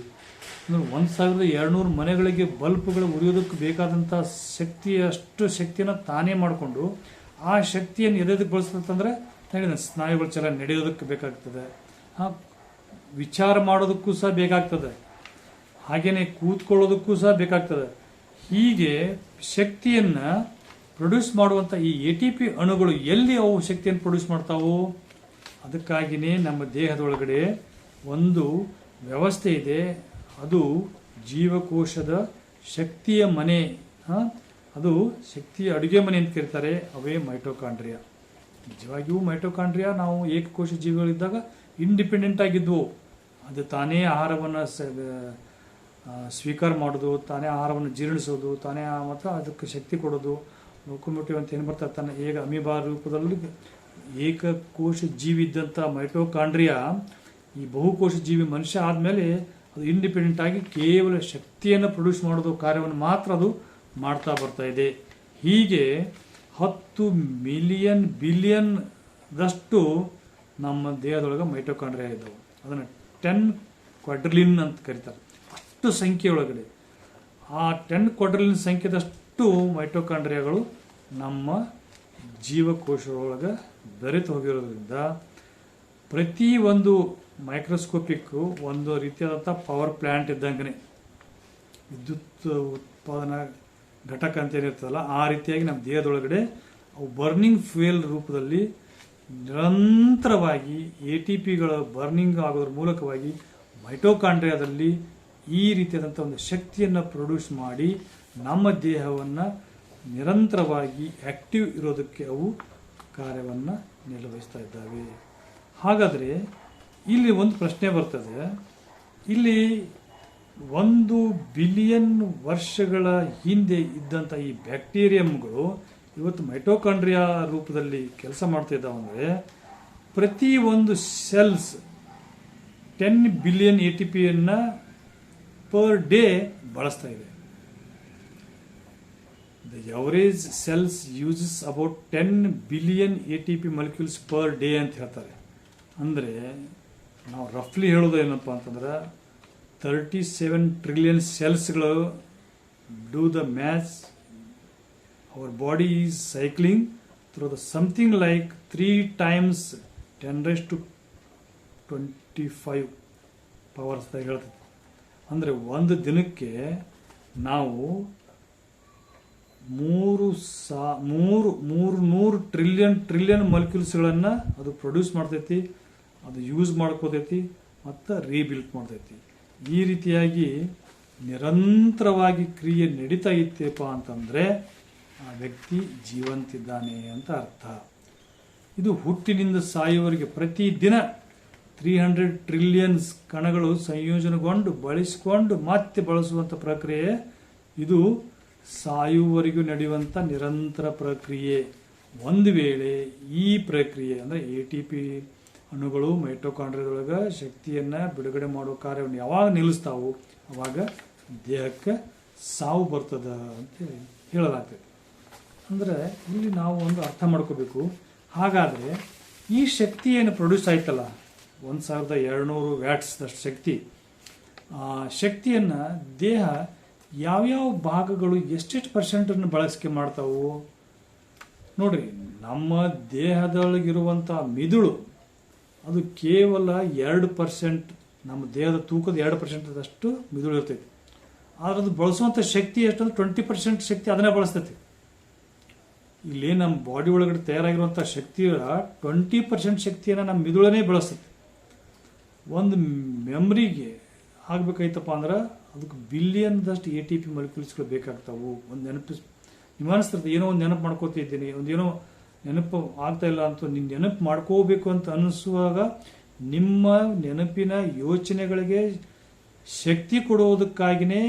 ಅಂದ್ರೆ 1200 ಮನೆಗಳಿಗೆ ಬಲ್ಬ್ಗಳು ಉರಿಯೋದಕ್ಕೆ ಬೇಕಾದಂಥ ಶಕ್ತಿಯಷ್ಟು ಶಕ್ತಿಯನ್ನು ತಾನೇ ಮಾಡಿಕೊಂಡು ಆ ಶಕ್ತಿಯನ್ನು ಎದೆದಕ್ಕೆ ಬಳಸ್ತಂದ್ರೆ ಹೇಳಿದ ಸ್ನಾಯುಗಳ ಚಲನೆ ನಡೆಯೋದಕ್ಕೆ ಬೇಕಾಗ್ತದೆ, ವಿಚಾರ ಮಾಡೋದಕ್ಕೂ ಸಹ ಬೇಕಾಗ್ತದೆ, ಹಾಗೆಯೇ ಕೂತ್ಕೊಳ್ಳೋದಕ್ಕೂ ಸಹ ಬೇಕಾಗ್ತದೆ. ಹೀಗೆ ಶಕ್ತಿಯನ್ನು ಪ್ರೊಡ್ಯೂಸ್ ಮಾಡುವಂಥ ಈ ATP ಅಣುಗಳು ಎಲ್ಲಿ ಅವು ಶಕ್ತಿಯನ್ನು ಪ್ರೊಡ್ಯೂಸ್ ಮಾಡ್ತಾವು? ಅದಕ್ಕಾಗಿಯೇ ನಮ್ಮ ದೇಹದೊಳಗಡೆ ಒಂದು ವ್ಯವಸ್ಥೆ ಇದೆ, ಅದು ಜೀವಕೋಶದ ಶಕ್ತಿಯ ಮನೆ, ಅದು ಶಕ್ತಿಯ ಅಡುಗೆ ಮನೆ ಅಂತ ಕರೀತಾರೆ. ಅವೇ ಮೈಟೋಕಾಂಡ್ರಿಯಾ. ನಿಜವಾಗಿಯೂ ಮೈಟೋಕಾಂಡ್ರಿಯಾ ನಾವು ಏಕಕೋಶ ಜೀವಿಗಳಿದ್ದಾಗ ಇಂಡಿಪೆಂಡೆಂಟ್ ಆಗಿದ್ವು. ಅದು ತಾನೇ ಆಹಾರವನ್ನು ಸ್ವೀಕಾರ ಮಾಡೋದು, ತಾನೇ ಆಹಾರವನ್ನು ಜೀರ್ಣಿಸೋದು, ತಾನೇ ಮಾತ್ರ ಅದಕ್ಕೆ ಶಕ್ತಿ ಕೊಡೋದು, ಲೋಕೋಮೋಟಿವ್ ಅಂತ ಏನು ಬರ್ತಾರೆ ತನ್ನ ಈಗ ಅಮೀಬಾ ರೂಪದಲ್ಲಿ ಏಕಕೋಶ ಜೀವಿ ಇದ್ದಂಥ ಮೈಟೋಕಾಂಡ್ರಿಯಾ ಈ ಬಹುಕೋಶ ಜೀವಿ ಮನುಷ್ಯ ಆದಮೇಲೆ ಅದು ಇಂಡಿಪೆಂಡೆಂಟ್ ಆಗಿ ಕೇವಲ ಶಕ್ತಿಯನ್ನು ಪ್ರೊಡ್ಯೂಸ್ ಮಾಡೋದು ಕಾರ್ಯವನ್ನು ಮಾತ್ರ ಅದು ಮಾಡ್ತಾ ಬರ್ತಾ ಇದೆ. ಹೀಗೆ 10 ಮಿಲಿಯನ್ ಬಿಲಿಯನ್ದಷ್ಟು ನಮ್ಮ ದೇಹದೊಳಗೆ ಮೈಟೋಕಾಂಡ್ರಿಯಾ ಇದ್ದವು. ಅದನ್ನು 10 ಕ್ವಾಡ್ರಿಲಿಯನ್ ಅಂತ ಕರೀತಾರೆ. ಅಷ್ಟು ಸಂಖ್ಯೆಯೊಳಗಡೆ ಆ 10 ಕ್ವಾಡ್ರಿಲಿಯನ್ ಸಂಖ್ಯೆದಷ್ಟು ಮೈಟೋಕಾಂಡ್ರಿಯಾಗಳು ನಮ್ಮ ಜೀವಕೋಶದೊಳಗೆ ಬೆರೆತು ಹೋಗಿರೋದ್ರಿಂದ ಪ್ರತಿ ಒಂದು ಮೈಕ್ರೋಸ್ಕೋಪಿಕ್ಕು ಒಂದು ರೀತಿಯಾದಂಥ ಪವರ್ ಪ್ಲ್ಯಾಂಟ್ ಇದ್ದಂಗೆ, ವಿದ್ಯುತ್ ಉತ್ಪಾದನಾ ಘಟಕ ಅಂತ ಏನಿರ್ತದಲ್ಲ ಆ ರೀತಿಯಾಗಿ ನಮ್ಮ ದೇಹದೊಳಗಡೆ ಅವು ಬರ್ನಿಂಗ್ ಫ್ಯೂಯಲ್ ರೂಪದಲ್ಲಿ ನಿರಂತರವಾಗಿ ATPಗಳ ಬರ್ನಿಂಗ್ ಆಗೋದ್ರ ಮೂಲಕವಾಗಿ ಮೈಟೋಕಾಂಡ್ರಿಯಾದಲ್ಲಿ ಈ ರೀತಿಯಾದಂಥ ಒಂದು ಶಕ್ತಿಯನ್ನು ಪ್ರೊಡ್ಯೂಸ್ ಮಾಡಿ ನಮ್ಮ ದೇಹವನ್ನು ನಿರಂತರವಾಗಿ ಆಕ್ಟಿವ್ ಇರೋದಕ್ಕೆ ಅವು ಕಾರ್ಯವನ್ನು ನಿರ್ವಹಿಸ್ತಾ ಇದ್ದಾವೆ. ಹಾಗಾದರೆ ಇಲ್ಲಿ ಒಂದು ಪ್ರಶ್ನೆ ಬರ್ತದೆ, ಇಲ್ಲಿ 1 ಬಿಲಿಯನ್ ವರ್ಷಗಳ ಹಿಂದೆ ಇದ್ದಂಥ ಈ ಬ್ಯಾಕ್ಟೀರಿಯಂಗಳು ಇವತ್ತು ಮೈಟೋಕಾಂಡ್ರಿಯಾ ರೂಪದಲ್ಲಿ ಕೆಲಸ ಮಾಡ್ತಾ ಇದ್ದಾವಂದರೆ ಪ್ರತಿ ಒಂದು ಸೆಲ್ಸ್ 10 ಬಿಲಿಯನ್ ATPಯನ್ನು ಪರ್ ಡೇ ಬಳಸ್ತಾ ಇದೆ. The average cells uses about 10 billion ATP molecules per day ಅಂತ ಹೇಳ್ತಾರೆ. ಅಂದರೆ ನಾವು ರಫ್ಲಿ ಹೇಳೋದು ಏನಪ್ಪ ಅಂತಂದ್ರೆ 37 ಟ್ರಿಲಿಯನ್ ಸೆಲ್ಸ್ಗಳು do the match our body is cycling through the something like 3 times 10⁻25 powers ಹೇಳ್ತದೆ. ಅಂದರೆ ಒಂದು ದಿನಕ್ಕೆ ನಾವು 300 ಟ್ರಿಲಿಯನ್ ಮಾಲಿಕ್ಯೂಲ್ಸ್ಗಳನ್ನು ಅದು ಪ್ರೊಡ್ಯೂಸ್ ಮಾಡ್ತೈತಿ, ಅದು ಯೂಸ್ ಮಾಡ್ಕೋತೈತಿ ಮತ್ತು ರೀಬಿಲ್ಟ್ ಮಾಡ್ತೈತಿ. ಈ ರೀತಿಯಾಗಿ ನಿರಂತರವಾಗಿ ಕ್ರಿಯೆ ನಡೀತಾ ಇತ್ತಪ್ಪ ಅಂತಂದರೆ ಆ ವ್ಯಕ್ತಿ ಜೀವಂತಿದ್ದಾನೆ ಅಂತ ಅರ್ಥ. ಇದು ಹುಟ್ಟಿನಿಂದ ಸಾಯುವವರೆಗೆ ಪ್ರತಿದಿನ 300 ಟ್ರಿಲಿಯನ್ಸ್ ಕಣಗಳು ಸಂಯೋಜನೆಗೊಂಡು ಬಳಸಿಕೊಂಡು ಮತ್ತೆ ಬಳಸುವಂಥ ಪ್ರಕ್ರಿಯೆ. ಇದು ಸಾಯುವವರೆಗೂ ನಡೆಯುವಂಥ ನಿರಂತರ ಪ್ರಕ್ರಿಯೆ. ಒಂದು ವೇಳೆ ಈ ಪ್ರಕ್ರಿಯೆ ಅಂದರೆ ATP ಅಣುಗಳು ಮೈಟೋಕಾಂಡ್ರಿಯಾದೊಳಗೆ ಶಕ್ತಿಯನ್ನು ಬಿಡುಗಡೆ ಮಾಡೋ ಕಾರ್ಯವನ್ನು ಯಾವಾಗ ನಿಲ್ಲಿಸ್ತಾವೋ ಆವಾಗ ದೇಹಕ್ಕೆ ಸಾವು ಬರ್ತದ ಅಂತ ಹೇಳಲಾಗ್ತದೆ. ಅಂದರೆ ಇಲ್ಲಿ ನಾವು ಒಂದು ಅರ್ಥ ಮಾಡ್ಕೋಬೇಕು. ಹಾಗಾದರೆ ಈ ಶಕ್ತಿ ಏನು ಪ್ರೊಡ್ಯೂಸ್ ಆಯ್ತಲ್ಲ 1200 ವ್ಯಾಟ್ಸ್ದಷ್ಟು ಶಕ್ತಿ, ಆ ಶಕ್ತಿಯನ್ನು ದೇಹ ಯಾವ್ಯಾವ ಭಾಗಗಳು ಎಷ್ಟೆಷ್ಟು ಪರ್ಸೆಂಟನ್ನು ಬಳಕೆ ಮಾಡ್ತಾವು ನೋಡ್ರಿ. ನಮ್ಮ ದೇಹದೊಳಗಿರುವಂಥ ಮಿದುಳು ಅದು ಕೇವಲ 2%, ನಮ್ಮ ದೇಹದ ತೂಕದ 2%ದಷ್ಟು ಮಿದುಳು ಇರ್ತೈತಿ. ಆದರೆ ಅದು ಬಳಸುವಂಥ ಶಕ್ತಿ ಎಷ್ಟಂದ್ರೆ 20% ಶಕ್ತಿ ಅದನ್ನೇ ಬಳಸ್ತೈತಿ. ಇಲ್ಲಿ ನಮ್ಮ ಬಾಡಿ ಒಳಗಡೆ ತಯಾರಾಗಿರುವಂಥ ಶಕ್ತಿಯ 20% ಶಕ್ತಿಯನ್ನು ನಮ್ಮ ಮಿದುಳನೇ ಬೆಳೆಸುತ್ತೆ. ಒಂದು ಮೆಮ್ರಿಗೆ ಆಗಬೇಕಾಯ್ತಪ್ಪ ಅಂದ್ರೆ ಅದಕ್ಕೆ ಬಿಲಿಯನ್ದಷ್ಟು ATP ಮಾಲಿಕ್ಯೂಲ್ಸ್ಗಳು ಬೇಕಾಗ್ತಾವು. ಒಂದು ನೀವು ಅನಿಸ್ತಿರ್ತದೆ ಏನೋ ಒಂದು ನೆನಪು ಮಾಡ್ಕೋತಿದ್ದೀನಿ, ಒಂದೇನೋ ನೆನಪು ಆಗ್ತಾ ಇಲ್ಲ ಅಂತ ನೀನು ನೆನಪು ಮಾಡ್ಕೋಬೇಕು ಅಂತ ಅನಿಸುವಾಗ ನಿಮ್ಮ ನೆನಪಿನ ಯೋಚನೆಗಳಿಗೆ ಶಕ್ತಿ ಕೊಡುವುದಕ್ಕಾಗಿಯೇ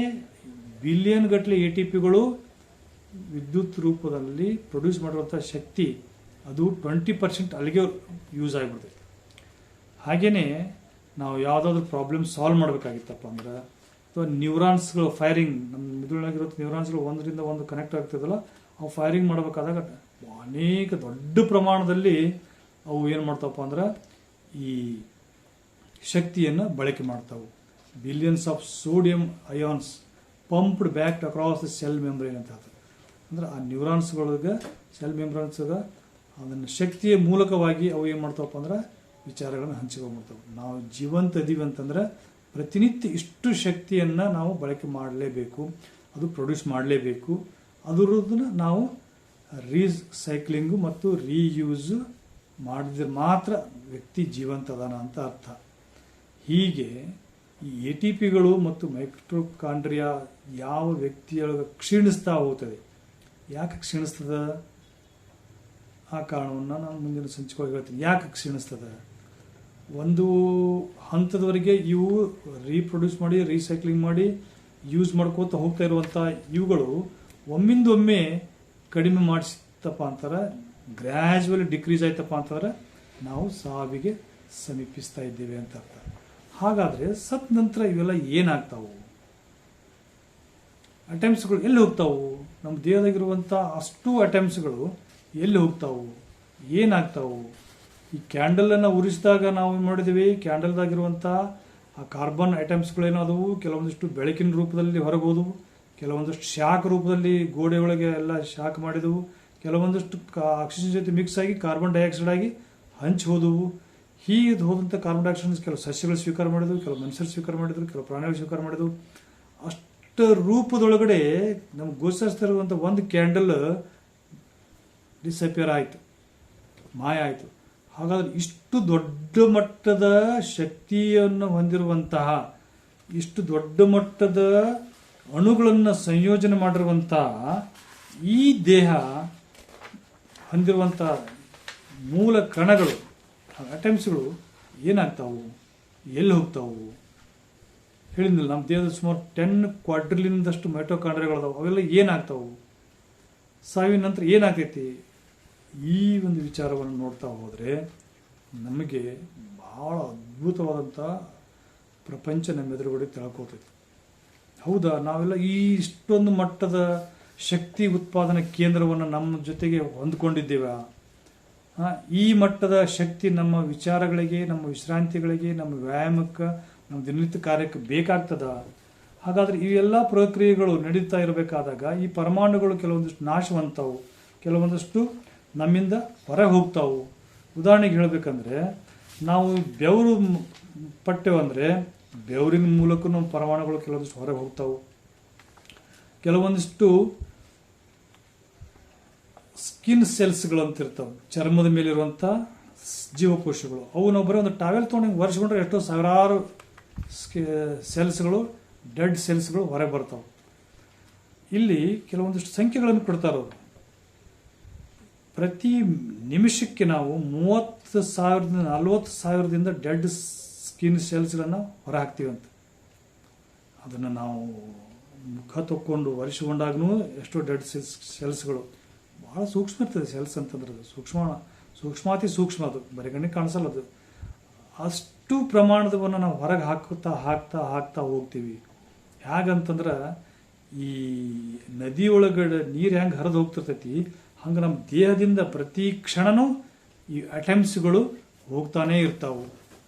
ಬಿಲಿಯನ್ ಗಟ್ಟಲೆ ATPಗಳು ವಿದ್ಯುತ್ ರೂಪದಲ್ಲಿ ಪ್ರೊಡ್ಯೂಸ್ ಮಾಡುವಂಥ ಶಕ್ತಿ ಅದು 20% ಅಲ್ಲಿಗೆ ಯೂಸ್ ಆಗಿಬಿಡ್ತೈತೆ. ಹಾಗೆಯೇ ನಾವು ಯಾವುದಾದ್ರೂ ಪ್ರಾಬ್ಲಮ್ ಸಾಲ್ವ್ ಮಾಡಬೇಕಾಗಿತ್ತಪ್ಪ ಅಂದ್ರೆ ಅಥವಾ ನ್ಯೂರಾನ್ಸ್ಗಳು ಫೈರಿಂಗ್, ನಮ್ಮ ಮಿದುಳಿನಾಗಿರೋ ನ್ಯೂರಾನ್ಸ್ಗಳು ಒಂದರಿಂದ ಒಂದು ಕನೆಕ್ಟ್ ಆಗ್ತದಲ್ಲ, ಅವು ಫೈರಿಂಗ್ ಮಾಡಬೇಕಾದಾಗ ಅನೇಕ ದೊಡ್ಡ ಪ್ರಮಾಣದಲ್ಲಿ ಅವು ಏನು ಮಾಡ್ತಾವಪ್ಪ ಅಂದ್ರೆ ಈ ಶಕ್ತಿಯನ್ನು ಬಳಕೆ ಮಾಡ್ತಾವೆ. Billions of sodium ions pumped back across the cell membrane ಅಂತ ಹೇಳ್ತಾರೆ. ಅಂದ್ರೆ ಆ ನ್ಯೂರಾನ್ಸ್ಗಳಿಗೆ ಸೆಲ್ ಮೆಂಬ್ರೇನ್ಸ್ಗೆ ಅದನ್ನು ಶಕ್ತಿಯ ಮೂಲಕವಾಗಿ ಅವು ಏನು ಮಾಡ್ತಾವಪ್ಪ ಅಂದ್ರೆ ವಿಚಾರಗಳನ್ನು ಹಂಚಿಕೊಂಡ್ಬಿಡ್ತಾವೆ. ನಾವು ಜೀವಂತ ಇದೀವಿ ಅಂತಂದ್ರೆ ಪ್ರತಿನಿತ್ಯ ಇಷ್ಟು ಶಕ್ತಿಯನ್ನು ನಾವು ಬಳಕೆ ಮಾಡಲೇಬೇಕು, ಅದು ಪ್ರೊಡ್ಯೂಸ್ ಮಾಡಲೇಬೇಕು. ಅದರದನ್ನು ನಾವು ರೀಸೈಕ್ಲಿಂಗು ಮತ್ತು ರೀಯೂಸ್ ಮಾಡಿದ್ರೆ ಮಾತ್ರ ವ್ಯಕ್ತಿ ಜೀವಂತ ಅದಾನ ಅಂತ ಅರ್ಥ. ಹೀಗೆ ಈ ATPಗಳು ಮತ್ತು ಮೈಟೊಕಾಂಡ್ರಿಯಾ ಯಾವ ವ್ಯಕ್ತಿಯೊಳಗೆ ಕ್ಷೀಣಿಸ್ತಾ ಹೋಗ್ತದೆ. ಯಾಕೆ ಕ್ಷೀಣಿಸ್ತದೆ ಆ ಕಾರಣವನ್ನು ನಾನು ಮುಂದಿನ ಸಂಚಿಕೆಯಾಗಿ ಹೇಳ್ತೀನಿ. ಯಾಕೆ ಕ್ಷೀಣಿಸ್ತದೆ, ಒಂದು ಹಂತದವರೆಗೆ ಇವು ರೀಪ್ರೊಡ್ಯೂಸ್ ಮಾಡಿ ರೀಸೈಕ್ಲಿಂಗ್ ಮಾಡಿ ಯೂಸ್ ಮಾಡ್ಕೋತ ಹೋಗ್ತಾ ಇರುವಂಥ ಇವುಗಳು ಒಮ್ಮಿಂದೊಮ್ಮೆ ಕಡಿಮೆ ಮಾಡಿಸ್ತಪ್ಪ ಅಂತಾರೆ, ಗ್ರ್ಯಾಜುವಲಿ ಡಿಕ್ರೀಸ್ ಆಯ್ತಪ್ಪ ಅಂತಂದ್ರೆ ನಾವು ಸಾವಿಗೆ ಸಮೀಪಿಸ್ತಾ ಇದ್ದೇವೆ ಅಂತ ಅರ್ಥ. ಹಾಗಾದರೆ ಸತ್ ನಂತರ ಇವೆಲ್ಲ ಏನಾಗ್ತಾವು, ಅಟೆಂಪ್ಟ್ಸ್ಗಳು ಎಲ್ಲಿ ಹೋಗ್ತಾವು, ನಮ್ಮ ದೇಹದಾಗಿರುವಂಥ ಅಷ್ಟು ಅಟೆಂಪ್ಟ್ಸ್ಗಳು ಎಲ್ಲಿ ಹೋಗ್ತಾವು, ಏನಾಗ್ತಾವು. ಈ ಕ್ಯಾಂಡಲನ್ನು ಉರಿಸಿದಾಗ ನಾವು ಏನು ಮಾಡಿದ್ದೀವಿ, ಕ್ಯಾಂಡಲ್ದಾಗಿರುವಂಥ ಆ ಕಾರ್ಬನ್ ಐಟಮ್ಸ್ಗಳೇನೋ ಅದವು ಕೆಲವೊಂದಿಷ್ಟು ಬೆಳಕಿನ ರೂಪದಲ್ಲಿ ಹೊರಗೆ ಹೋದವು, ಕೆಲವೊಂದಷ್ಟು ಶಾಖ ರೂಪದಲ್ಲಿ ಗೋಡೆ ಒಳಗೆ ಎಲ್ಲ ಶಾಖ ಮಾಡಿದವು, ಕೆಲವೊಂದಷ್ಟು ಆಕ್ಸಿಜನ್ ಜೊತೆ ಮಿಕ್ಸ್ ಆಗಿ ಕಾರ್ಬನ್ ಡೈಆಕ್ಸೈಡ್ ಆಗಿ ಹಂಚಿ ಹೋದವು. ಹೀಗೆ ಹೋದಂಥ ಕಾರ್ಬನ್ ಡೈಆಕ್ಸೈಡ್ ಕೆಲವು ಸಸ್ಯಗಳು ಸ್ವೀಕಾರ ಮಾಡಿದವು, ಕೆಲವು ಮನುಷ್ಯರು ಸ್ವೀಕಾರ ಮಾಡಿದ್ರು, ಕೆಲವು ಪ್ರಾಣಿಗಳು ಸ್ವೀಕಾರ ಮಾಡಿದವು. ಅಷ್ಟು ರೂಪದೊಳಗಡೆ ನಮ್ಗೆ ಗೋಚರಿಸ್ತಿರುವಂಥ ಒಂದು ಕ್ಯಾಂಡಲ್ ಡಿಸಪಿಯರ್ ಆಯಿತು, ಮಾಯ ಆಯಿತು. ಹಾಗಾದ್ರೆ ಇಷ್ಟು ದೊಡ್ಡ ಮಟ್ಟದ ಶಕ್ತಿಯನ್ನು ಹೊಂದಿರುವಂತಹ, ಇಷ್ಟು ದೊಡ್ಡ ಮಟ್ಟದ ಅಣುಗಳನ್ನು ಸಂಯೋಜನೆ ಮಾಡಿರುವಂತಹ ಈ ದೇಹ ಹೊಂದಿರುವಂಥ ಮೂಲ ಕಣಗಳು, ಅಟೆಂಪ್ಟ್ಸ್ಗಳು ಏನಾಗ್ತಾವು, ಎಲ್ಲಿ ಹೋಗ್ತಾವು ಹೇಳಿದ್ನಲ್ಲ. ನಮ್ಮ ದೇಹದ ಸುಮಾರು 10 ಕ್ವಾಡ್ರಿಲಿಯನ್ದಷ್ಟು ಮೈಟೊಕಾಂಡ್ರಿಯಾಗಳದಾವು. ಅವೆಲ್ಲ ಏನಾಗ್ತಾವು, ಸಾವಿನ ನಂತರ ಏನಾಗ್ತೈತಿ. ಈ ಒಂದು ವಿಚಾರವನ್ನು ನೋಡ್ತಾ ಹೋದರೆ ನಮಗೆ ಬಹಳ ಅದ್ಭುತವಾದಂಥ ಪ್ರಪಂಚ ನಮ್ಮ ಎದುರುಗಡೆ ತಿಳ್ಕೋತೈತಿ. ಹೌದಾ, ನಾವೆಲ್ಲ ಈ ಇಷ್ಟೊಂದು ಮಟ್ಟದ ಶಕ್ತಿ ಉತ್ಪಾದನಾ ಕೇಂದ್ರವನ್ನು ನಮ್ಮ ಜೊತೆಗೆ ಹೊಂದ್ಕೊಂಡಿದ್ದೇವೆ. ಈ ಮಟ್ಟದ ಶಕ್ತಿ ನಮ್ಮ ವಿಚಾರಗಳಿಗೆ, ನಮ್ಮ ವಿಶ್ರಾಂತಿಗಳಿಗೆ, ನಮ್ಮ ವ್ಯಾಯಾಮಕ್ಕೆ, ನಮ್ಮ ದಿನನಿತ್ಯ ಕಾರ್ಯಕ್ಕೆ ಬೇಕಾಗ್ತದ. ಹಾಗಾದರೆ ಇವೆಲ್ಲ ಪ್ರಕ್ರಿಯೆಗಳು ನಡೀತಾ ಇರಬೇಕಾದಾಗ ಈ ಪರಮಾಣುಗಳು ಕೆಲವೊಂದಿಷ್ಟು ನಾಶವಂತವು, ಕೆಲವೊಂದಷ್ಟು ನಮ್ಮಿಂದ ಹೊರಗೆ ಹೋಗ್ತಾವು. ಉದಾಹರಣೆಗೆ ಹೇಳಬೇಕಂದ್ರೆ ನಾವು ಬೆವರು ಪಟ್ಟೆವಂದರೆ ಬೆವರಿನ ಮೂಲಕ ನಮ್ಮ ಪರಮಾಣುಗಳು ಕೆಲವೊಂದಿಷ್ಟು ಹೊರಗೆ ಹೋಗ್ತಾವು. ಕೆಲವೊಂದಿಷ್ಟು ಸ್ಕಿನ್ ಸೆಲ್ಸ್ಗಳು ಅಂತ ಇರ್ತಾವೆ, ಚರ್ಮದ ಮೇಲಿರುವಂಥ ಜೀವಕೋಶಗಳು. ಅವು ನಾವು ಬರೀ ಒಂದು ಟಾವೆಲ್ ತೊಗೊಂಡು ವರ್ಷಗೊಂಡ್ರೆ ಎಷ್ಟೋ ಸಾವಿರಾರು ಸೆಲ್ಸ್ಗಳು, ಡೆಡ್ ಸೆಲ್ಸ್ಗಳು ಹೊರಗೆ ಬರ್ತಾವೆ. ಇಲ್ಲಿ ಕೆಲವೊಂದಿಷ್ಟು ಸಂಖ್ಯೆಗಳನ್ನು ಕೊಡ್ತಾರೆ ಅವರು. ಪ್ರತಿ ನಿಮಿಷಕ್ಕೆ ನಾವು 30,000ದಿಂದ 40,000ದಿಂದ ಡೆಡ್ ಸ್ಕಿನ್ ಸೆಲ್ಸ್ಗಳನ್ನು ಹೊರ ಹಾಕ್ತೀವಂತ. ಅದನ್ನು ನಾವು ಮುಖ ತಕ್ಕೊಂಡು ವರ್ಷಗೊಂಡಾಗೂ ಎಷ್ಟೋ ಡೆಡ್ ಸೆಲ್ಸ್ಗಳು ಭಾಳ ಸೂಕ್ಷ್ಮ ಇರ್ತದೆ. ಸೆಲ್ಸ್ ಅಂತಂದ್ರೆ ಅದು ಸೂಕ್ಷ್ಮಾತಿ ಸೂಕ್ಷ್ಮ, ಅದು ಬರೀ ಕಣ್ಣಿಗೆ ಕಾಣಿಸಲ್ಲ. ಅದು ಅಷ್ಟು ಪ್ರಮಾಣದವನ್ನು ನಾವು ಹೊರಗೆ ಹಾಕ್ತಾ ಹೋಗ್ತೀವಿ. ಹೇಗಂತಂದ್ರೆ ಈ ನದಿಯೊಳಗಡೆ ನೀರು ಹೆಂಗೆ ಹರಿದು ಹೋಗ್ತಿರ್ತೈತಿ, ಹಂಗೆ ನಮ್ಮ ದೇಹದಿಂದ ಪ್ರತಿ ಕ್ಷಣನೂ ಈ ಅಟೆಂಪ್ಟ್ಸ್ಗಳು ಹೋಗ್ತಾನೇ ಇರ್ತಾವೆ.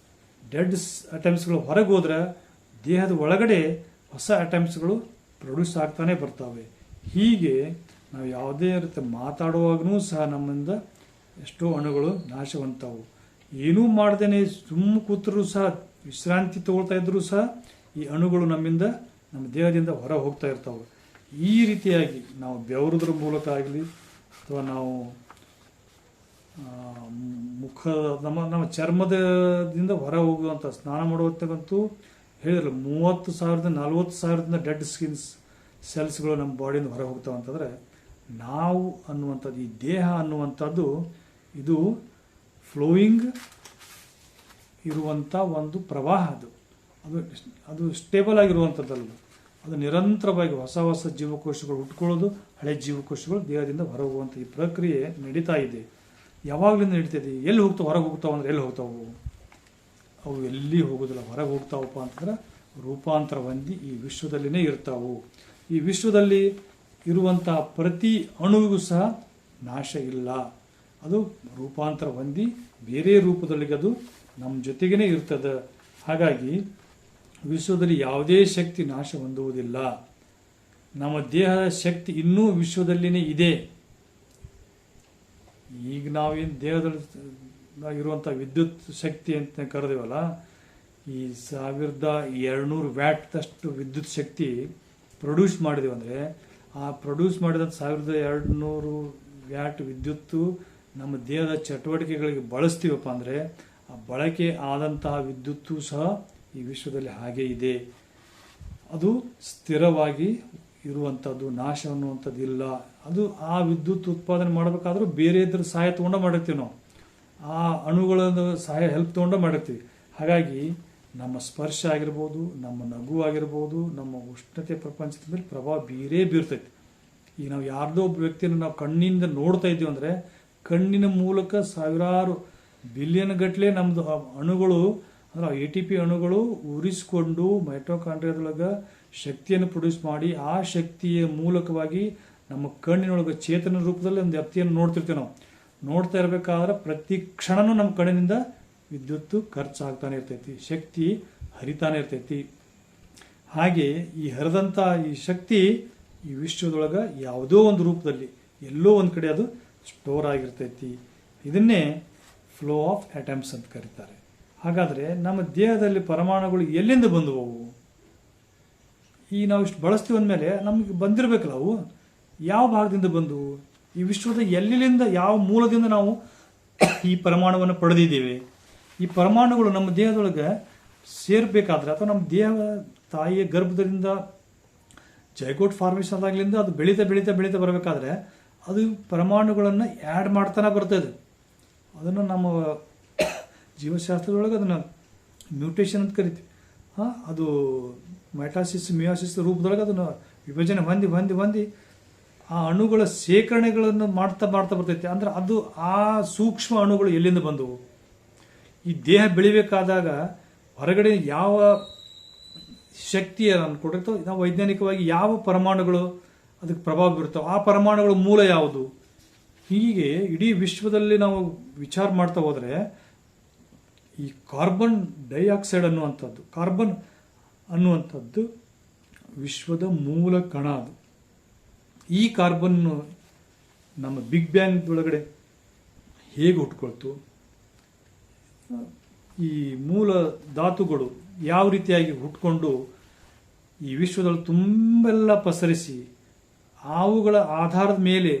ಡೆಡ್ ಅಟೆಂಪ್ಟ್ಸ್ಗಳು ಹೊರಗೆ ಹೋದ್ರೆ ದೇಹದ ಒಳಗಡೆ ಹೊಸ ಅಟೆಂಪ್ಟ್ಸ್ಗಳು ಪ್ರೊಡ್ಯೂಸ್ ಆಗ್ತಾನೆ ಬರ್ತವೆ. ಹೀಗೆ ನಾವು ಯಾವುದೇ ರೀತಿ ಮಾತಾಡುವಾಗೂ ಸಹ ನಮ್ಮಿಂದ ಎಷ್ಟೋ ಅಣುಗಳು ನಾಶವಂತವು. ಏನೂ ಮಾಡ್ದೇನೆ ಸುಮ್ಮ ಕೂತರೂ ಸಹ, ವಿಶ್ರಾಂತಿ ತಗೊಳ್ತಾ ಇದ್ರೂ ಸಹ ಈ ಅಣುಗಳು ನಮ್ಮಿಂದ, ನಮ್ಮ ದೇಹದಿಂದ ಹೊರ ಹೋಗ್ತಾ ಇರ್ತಾವೆ. ಈ ರೀತಿಯಾಗಿ ನಾವು ಬೆವರುದ್ರ ಮೂಲಕ ಆಗಲಿ ಅಥವಾ ನಾವು ಮುಖ ನಮ್ಮ ಚರ್ಮದಿಂದ ಹೊರ ಹೋಗುವಂಥ ಸ್ನಾನ ಮಾಡುವಂತಕ್ಕಂತೂ ಹೇಳಿದ್ರು 30,000 40,000 ಡೆಡ್ ಸ್ಕಿನ್ಸ್ ಸೆಲ್ಸ್ಗಳು ನಮ್ಮ ಬಾಡಿಯಿಂದ ಹೊರ ಹೋಗ್ತಾವೆ ಅಂತಂದರೆ, ನಾವು ಅನ್ನುವಂಥದ್ದು, ಈ ದೇಹ ಅನ್ನುವಂಥದ್ದು ಇದು ಫ್ಲೋಯಿಂಗ್ ಇರುವಂಥ ಒಂದು ಪ್ರವಾಹ. ಅದು ಸ್ಟೇಬಲ್ ಆಗಿರುವಂಥದ್ದಲ್ಲ. ಅದು ನಿರಂತರವಾಗಿ ಹೊಸ ಹೊಸ ಜೀವಕೋಶಗಳು ಹುಟ್ಕೊಳ್ಳೋದು, ಹಳೆ ಜೀವಕೋಶಗಳು ದೇಹದಿಂದ ಹೊರ ಹೋಗುವಂಥ ಈ ಪ್ರಕ್ರಿಯೆ ನಡೀತಾ ಇದೆ. ಯಾವಾಗಲಿಂದ ನಡೀತಿದೆ? ಎಲ್ಲಿ ಹೋಗ್ತಾವೆ? ಹೊರಗೆ ಹೋಗ್ತಾವೆ ಅಂದರೆ ಎಲ್ಲಿ ಹೋಗ್ತಾವೆ? ಅವು ಎಲ್ಲಿ ಹೋಗೋದಿಲ್ಲ. ಹೊರಗೆ ಹೋಗ್ತಾವಪ್ಪ ಅಂತಂದ್ರೆ ರೂಪಾಂತರ ಹೊಂದಿ ಈ ವಿಶ್ವದಲ್ಲಿನೇ ಇರ್ತಾವು. ಈ ವಿಶ್ವದಲ್ಲಿ ಇರುವಂಥ ಪ್ರತಿ ಅಣುವಿಗೂ ಸಹ ನಾಶ ಇಲ್ಲ. ಅದು ರೂಪಾಂತರ ಹೊಂದಿ ಬೇರೆ ರೂಪದಲ್ಲಿ ಅದು ನಮ್ಮ ಜೊತೆಗೇ ಇರ್ತದೆ. ಹಾಗಾಗಿ ವಿಶ್ವದಲ್ಲಿ ಯಾವುದೇ ಶಕ್ತಿ ನಾಶ ಹೊಂದುವುದಿಲ್ಲ. ನಮ್ಮ ದೇಹದ ಶಕ್ತಿ ಇನ್ನೂ ವಿಶ್ವದಲ್ಲಿನೇ ಇದೆ. ಈಗ ನಾವೇನು ದೇಹದಲ್ಲಿ ಇರುವಂಥ ವಿದ್ಯುತ್ ಶಕ್ತಿ ಅಂತ ಕರೆದೇವಲ್ಲ, ಈ 1200 ವ್ಯಾಟ್ದಷ್ಟು ವಿದ್ಯುತ್ ಶಕ್ತಿ ಪ್ರೊಡ್ಯೂಸ್ ಮಾಡಿದೆವು ಅಂದರೆ, ಆ ಪ್ರೊಡ್ಯೂಸ್ ಮಾಡಿದಂಥ 1200 ವ್ಯಾಟ್ ವಿದ್ಯುತ್ತು ನಮ್ಮ ದೇಹದ ಚಟುವಟಿಕೆಗಳಿಗೆ ಬಳಸ್ತೀವಪ್ಪ ಅಂದರೆ, ಆ ಬಳಕೆ ಆದಂತಹ ವಿದ್ಯುತ್ತು ಸಹ ಈ ವಿಶ್ವದಲ್ಲಿ ಹಾಗೆ ಇದೆ. ಅದು ಸ್ಥಿರವಾಗಿ ಇರುವಂಥದ್ದು, ನಾಶ ಅನ್ನುವಂಥದ್ದು ಇಲ್ಲ. ಅದು ಆ ವಿದ್ಯುತ್ ಉತ್ಪಾದನೆ ಮಾಡಬೇಕಾದ್ರೂ ಬೇರೆ ಇದ್ರ ಸಹಾಯ ತೊಗೊಂಡು ಮಾಡಿರ್ತೀವಿ ನಾವು. ಆ ಅಣುಗಳನ್ನು ಸಹಾಯ ಹೆಲ್ಪ್ ತೊಗೊಂಡು ಮಾಡಿರ್ತೀವಿ. ಹಾಗಾಗಿ ನಮ್ಮ ಸ್ಪರ್ಶ ಆಗಿರ್ಬೋದು, ನಮ್ಮ ನಗು ಆಗಿರ್ಬೋದು, ನಮ್ಮ ಉಷ್ಣತೆ ಪ್ರಪಂಚದ ಮೇಲೆ ಪ್ರಭಾವ ಬೀರ್ತೈತಿ. ಈಗ ನಾವು ಯಾರ್ದೋ ಒಬ್ಬ ವ್ಯಕ್ತಿಯನ್ನು ನಾವು ಕಣ್ಣಿಂದ ನೋಡ್ತಾ ಇದ್ದೀವಿ ಅಂದರೆ, ಕಣ್ಣಿನ ಮೂಲಕ ಸಾವಿರಾರು ಬಿಲಿಯನ್ ಗಟ್ಟಲೆ ನಮ್ಮದು ಅಣುಗಳು ಅಂದ್ರೆ ATP ಅಣುಗಳು ಉರಿಸಿಕೊಂಡು ಮೈಟೋಕಾಂಡ್ರಿಯಾದೊಳಗೆ ಶಕ್ತಿಯನ್ನು ಪ್ರೊಡ್ಯೂಸ್ ಮಾಡಿ, ಆ ಶಕ್ತಿಯ ಮೂಲಕವಾಗಿ ನಮ್ಮ ಕಣ್ಣಿನೊಳಗೆ ಚೇತನ ರೂಪದಲ್ಲಿ ಒಂದು ವ್ಯಕ್ತಿಯನ್ನು ನೋಡ್ತಿರ್ತೀವಿ. ನಾವು ನೋಡ್ತಾ ಇರಬೇಕಾದ್ರೆ ಪ್ರತಿ ಕ್ಷಣನೂ ನಮ್ಮ ಕಣ್ಣಿನಿಂದ ವಿದ್ಯುತ್ತು ಖರ್ಚಾಗ್ತಾನೆ ಇರ್ತೈತಿ, ಶಕ್ತಿ ಹರಿತಾನೆ ಇರ್ತೈತಿ. ಹಾಗೆ ಈ ಹರಿದಂಥ ಈ ಶಕ್ತಿ ಈ ವಿಶ್ವದೊಳಗೆ ಯಾವುದೋ ಒಂದು ರೂಪದಲ್ಲಿ ಎಲ್ಲೋ ಒಂದು ಕಡೆ ಅದು ಸ್ಟೋರ್ ಆಗಿರ್ತೈತಿ. ಇದನ್ನೇ ಫ್ಲೋ ಆಫ್ ಆಟಮ್ಸ್ ಅಂತ ಕರೀತಾರೆ. ಹಾಗಾದರೆ ನಮ್ಮ ದೇಹದಲ್ಲಿ ಪರಮಾಣುಗಳು ಎಲ್ಲಿಂದ ಬಂದವು? ಈ ನಾವು ಇಷ್ಟು ಬಳಸ್ತೀವಿ ಅಂದಮೇಲೆ ನಮಗೆ ಬಂದಿರಬೇಕಲ್ಲ ಅವು. ಯಾವ ಭಾಗದಿಂದ ಬಂದವು? ಈ ವಿಶ್ವದ ಎಲ್ಲಿಂದ, ಯಾವ ಮೂಲದಿಂದ ನಾವು ಈ ಪರಮಾಣುವನ್ನು ಪಡೆದಿದ್ದೇವೆ? ಈ ಪರಮಾಣುಗಳು ನಮ್ಮ ದೇಹದೊಳಗೆ ಸೇರಬೇಕಾದ್ರೆ, ಅಥವಾ ನಮ್ಮ ದೇಹ ತಾಯಿಯ ಗರ್ಭದಿಂದ ಜೈಗೋಟ್ ಫಾರ್ಮೇಷನ್ ಆದಾಗಲಿಂದ ಅದು ಬೆಳೀತಾ ಬೆಳೀತಾ ಬೆಳೀತಾ ಬರಬೇಕಾದ್ರೆ ಅದು ಪರಮಾಣುಗಳನ್ನು ಆ್ಯಡ್ ಮಾಡ್ತಾನೆ ಬರ್ತದೆ. ಅದನ್ನು ನಮ್ಮ ಜೀವಶಾಸ್ತ್ರದೊಳಗೆ ಅದನ್ನು ಮ್ಯೂಟೇಷನ್ ಅಂತ ಕರಿತೀವಿ. ಅದು ಮೈಟಾಸಿಸ್ ಮಿಯಾಸಿಸ್ ರೂಪದೊಳಗೆ ಅದನ್ನು ವಿಭಜನೆ ಹೊಂದಿ ಹೊಂದಿ ಹೊಂದಿ ಆ ಅಣುಗಳ ಶೇಖರಣೆಗಳನ್ನು ಮಾಡ್ತಾ ಮಾಡ್ತಾ ಬರ್ತೈತಿ. ಅಂದ್ರೆ ಅದು ಆ ಸೂಕ್ಷ್ಮ ಅಣುಗಳು ಎಲ್ಲಿಂದ ಬಂದವು? ಈ ದೇಹ ಬೆಳಿಬೇಕಾದಾಗ ಹೊರಗಡೆ ಯಾವ ಶಕ್ತಿಯನ್ನು ಕೊಟ್ಟಿರ್ತಾವೆ, ನಾವು ವೈಜ್ಞಾನಿಕವಾಗಿ ಯಾವ ಪರಮಾಣುಗಳು ಅದಕ್ಕೆ ಪ್ರಭಾವ ಬೀರ್ತಾವೆ, ಆ ಪರಮಾಣುಗಳ ಮೂಲ ಯಾವುದು? ಹೀಗೆ ಇಡೀ ವಿಶ್ವದಲ್ಲಿ ನಾವು ವಿಚಾರ ಮಾಡ್ತಾ ಹೋದರೆ ಈ ಕಾರ್ಬನ್ ಡೈಆಕ್ಸೈಡ್ ಅನ್ನುವಂಥದ್ದು, ಕಾರ್ಬನ್ ಅನ್ನುವಂಥದ್ದು ವಿಶ್ವದ ಮೂಲ ಕಣ. ಅದು ಈ ಕಾರ್ಬನ್ನು ನಮ್ಮ ಬಿಗ್ ಬ್ಯಾಂಗ್ ಒಳಗಡೆ ಹೇಗೆ ಹುಟ್ಕೊಳ್ತು, ಈ ಮೂಲ ಧಾತುಗಳು ಯಾವ ರೀತಿಯಾಗಿ ಹುಟ್ಕೊಂಡು ಈ ವಿಶ್ವದಲ್ಲಿ ತುಂಬೆಲ್ಲ ಪಸರಿಸಿ ಅವುಗಳ ಆಧಾರದ ಮೇಲೆ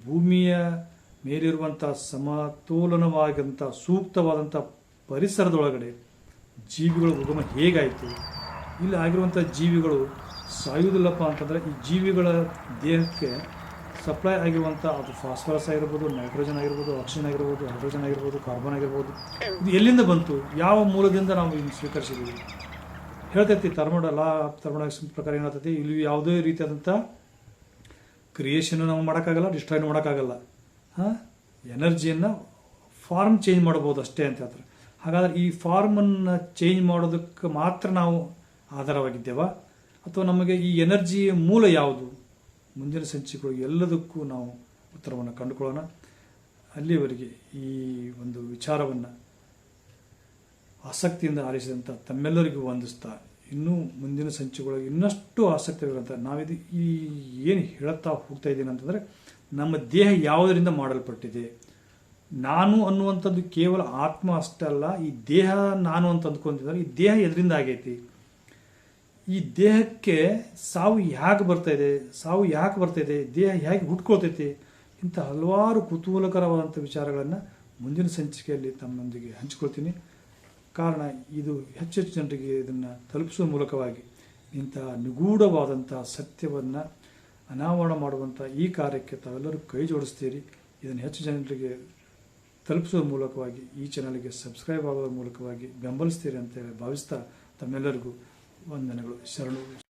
ಭೂಮಿಯ ಮೇಲಿರುವಂಥ ಸಮತೋಲನವಾದಂಥ ಸೂಕ್ತವಾದಂಥ ಪರಿಸರದೊಳಗಡೆ ಜೀವಿಗಳ ಉಗಮ ಹೇಗಾಯಿತು, ಇಲ್ಲಿ ಆಗಿರುವಂಥ ಜೀವಿಗಳು ಸಾಯುವುದಿಲ್ಲಪ್ಪ ಅಂತಂದರೆ ಈ ಜೀವಿಗಳ ದೇಹಕ್ಕೆ ಸಪ್ಲೈ ಆಗಿರುವಂಥ ಅದು ಫಾಸ್ಫರಸ್ ಆಗಿರ್ಬೋದು, ನೈಟ್ರೋಜನ್ ಆಗಿರ್ಬೋದು, ಆಕ್ಸಿಜನ್ ಆಗಿರ್ಬೋದು, ಹೈಡ್ರೋಜನ್ ಆಗಿರ್ಬೋದು, ಕಾರ್ಬನ್ ಆಗಿರ್ಬೋದು, ಇದು ಎಲ್ಲಿಂದ ಬಂತು? ಯಾವ ಮೂಲದಿಂದ ನಾವು ಇದನ್ನು ಸ್ವೀಕರಿಸಿದ್ದೀವಿ? ಹೇಳ್ತೈತಿ ಲಾ ಆಫ್ ಥರ್ಮೋಡೈನಮಿಕ್ಸ್ ಪ್ರಕಾರ ಏನಾಗ್ತೈತಿ, ಇಲ್ಲಿ ಯಾವುದೇ ರೀತಿಯಾದಂಥ ಕ್ರಿಯೇಷನ್ ನಾವು ಮಾಡೋಕ್ಕಾಗಲ್ಲ, ಡಿಸ್ಟ್ರಾಯ್ ಮಾಡೋಕ್ಕಾಗಲ್ಲ. ಎನರ್ಜಿಯನ್ನು ಫಾರ್ಮ್ ಚೇಂಜ್ ಮಾಡ್ಬೋದು ಅಷ್ಟೇ ಅಂತ ಹೇಳ್ತಾರೆ. ಹಾಗಾದ್ರೆ ಈ ಫಾರ್ಮನ್ನು ಚೇಂಜ್ ಮಾಡೋದಕ್ಕೆ ಮಾತ್ರ ನಾವು ಆಧಾರವಾಗಿದ್ದೇವ, ಅಥವಾ ನಮಗೆ ಈ ಎನರ್ಜಿಯ ಮೂಲ ಯಾವುದು? ಮುಂದಿನ ಸಂಚಿಕೆಗಳು ಎಲ್ಲದಕ್ಕೂ ನಾವು ಉತ್ತರವನ್ನು ಕಂಡುಕೊಳ್ಳೋಣ. ಅಲ್ಲಿವರೆಗೆ ಈ ಒಂದು ವಿಚಾರವನ್ನು ಆಸಕ್ತಿಯಿಂದ ಆಲಿಸಿದಂಥ ತಮ್ಮೆಲ್ಲರಿಗೂ ವಂದಿಸ್ತಾ, ಇನ್ನೂ ಮುಂದಿನ ಸಂಚಿಕೆಗಳಿಗೆ ಇನ್ನಷ್ಟು ಆಸಕ್ತಿವಿರುವಂಥ ನಾವಿದು ಈ ಏನು ಹೇಳುತ್ತಾ ಹೋಗ್ತಾ ಇದ್ದೀನಿ ಅಂತಂದರೆ, ನಮ್ಮ ದೇಹ ಯಾವುದರಿಂದ ಮಾಡಲ್ಪಟ್ಟಿದೆ? ನಾನು ಅನ್ನುವಂಥದ್ದು ಕೇವಲ ಆತ್ಮ ಅಷ್ಟೇ ಅಲ್ಲ, ಈ ದೇಹ ನಾನು ಅಂತ ಅಂದ್ಕೊಂಡಿದ್ದಾರೆ. ಈ ದೇಹ ಎದರಿಂದ ಆಗೈತಿ? ಈ ದೇಹಕ್ಕೆ ಸಾವು ಯಾಕೆ ಬರ್ತಾ ಇದೆ? ದೇಹ ಹೇಗೆ ಹುಟ್ಕೊಳ್ತೈತಿ? ಇಂಥ ಹಲವಾರು ಕುತೂಹಲಕರವಾದಂಥ ವಿಚಾರಗಳನ್ನು ಮುಂದಿನ ಸಂಚಿಕೆಯಲ್ಲಿ ತಮ್ಮೊಂದಿಗೆ ಹಂಚಿಕೊಳ್ತೀನಿ. ಕಾರಣ ಇದು ಹೆಚ್ಚು ಜನರಿಗೆ ಇದನ್ನು ತಲುಪಿಸುವ ಮೂಲಕವಾಗಿ ಇಂಥ ನಿಗೂಢವಾದಂಥ ಸತ್ಯವನ್ನು ಅನಾವರಣ ಮಾಡುವಂಥ ಈ ಕಾರ್ಯಕ್ಕೆ ತಾವೆಲ್ಲರೂ ಕೈ ಜೋಡಿಸ್ತೀರಿ. ಇದನ್ನು ಹೆಚ್ಚು ಜನರಿಗೆ ತಲುಪಿಸುವ ಮೂಲಕವಾಗಿ ಈ ಚಾನಲ್ಗೆ ಸಬ್ಸ್ಕ್ರೈಬ್ ಆಗೋದ್ರ ಮೂಲಕವಾಗಿ ಬೆಂಬಲಿಸ್ತೀರಿ ಅಂತೇಳಿ ಭಾವಿಸ್ತಾ ತಮ್ಮೆಲ್ಲರಿಗೂ ವಂದನೆಗಳು, ಶರಣು.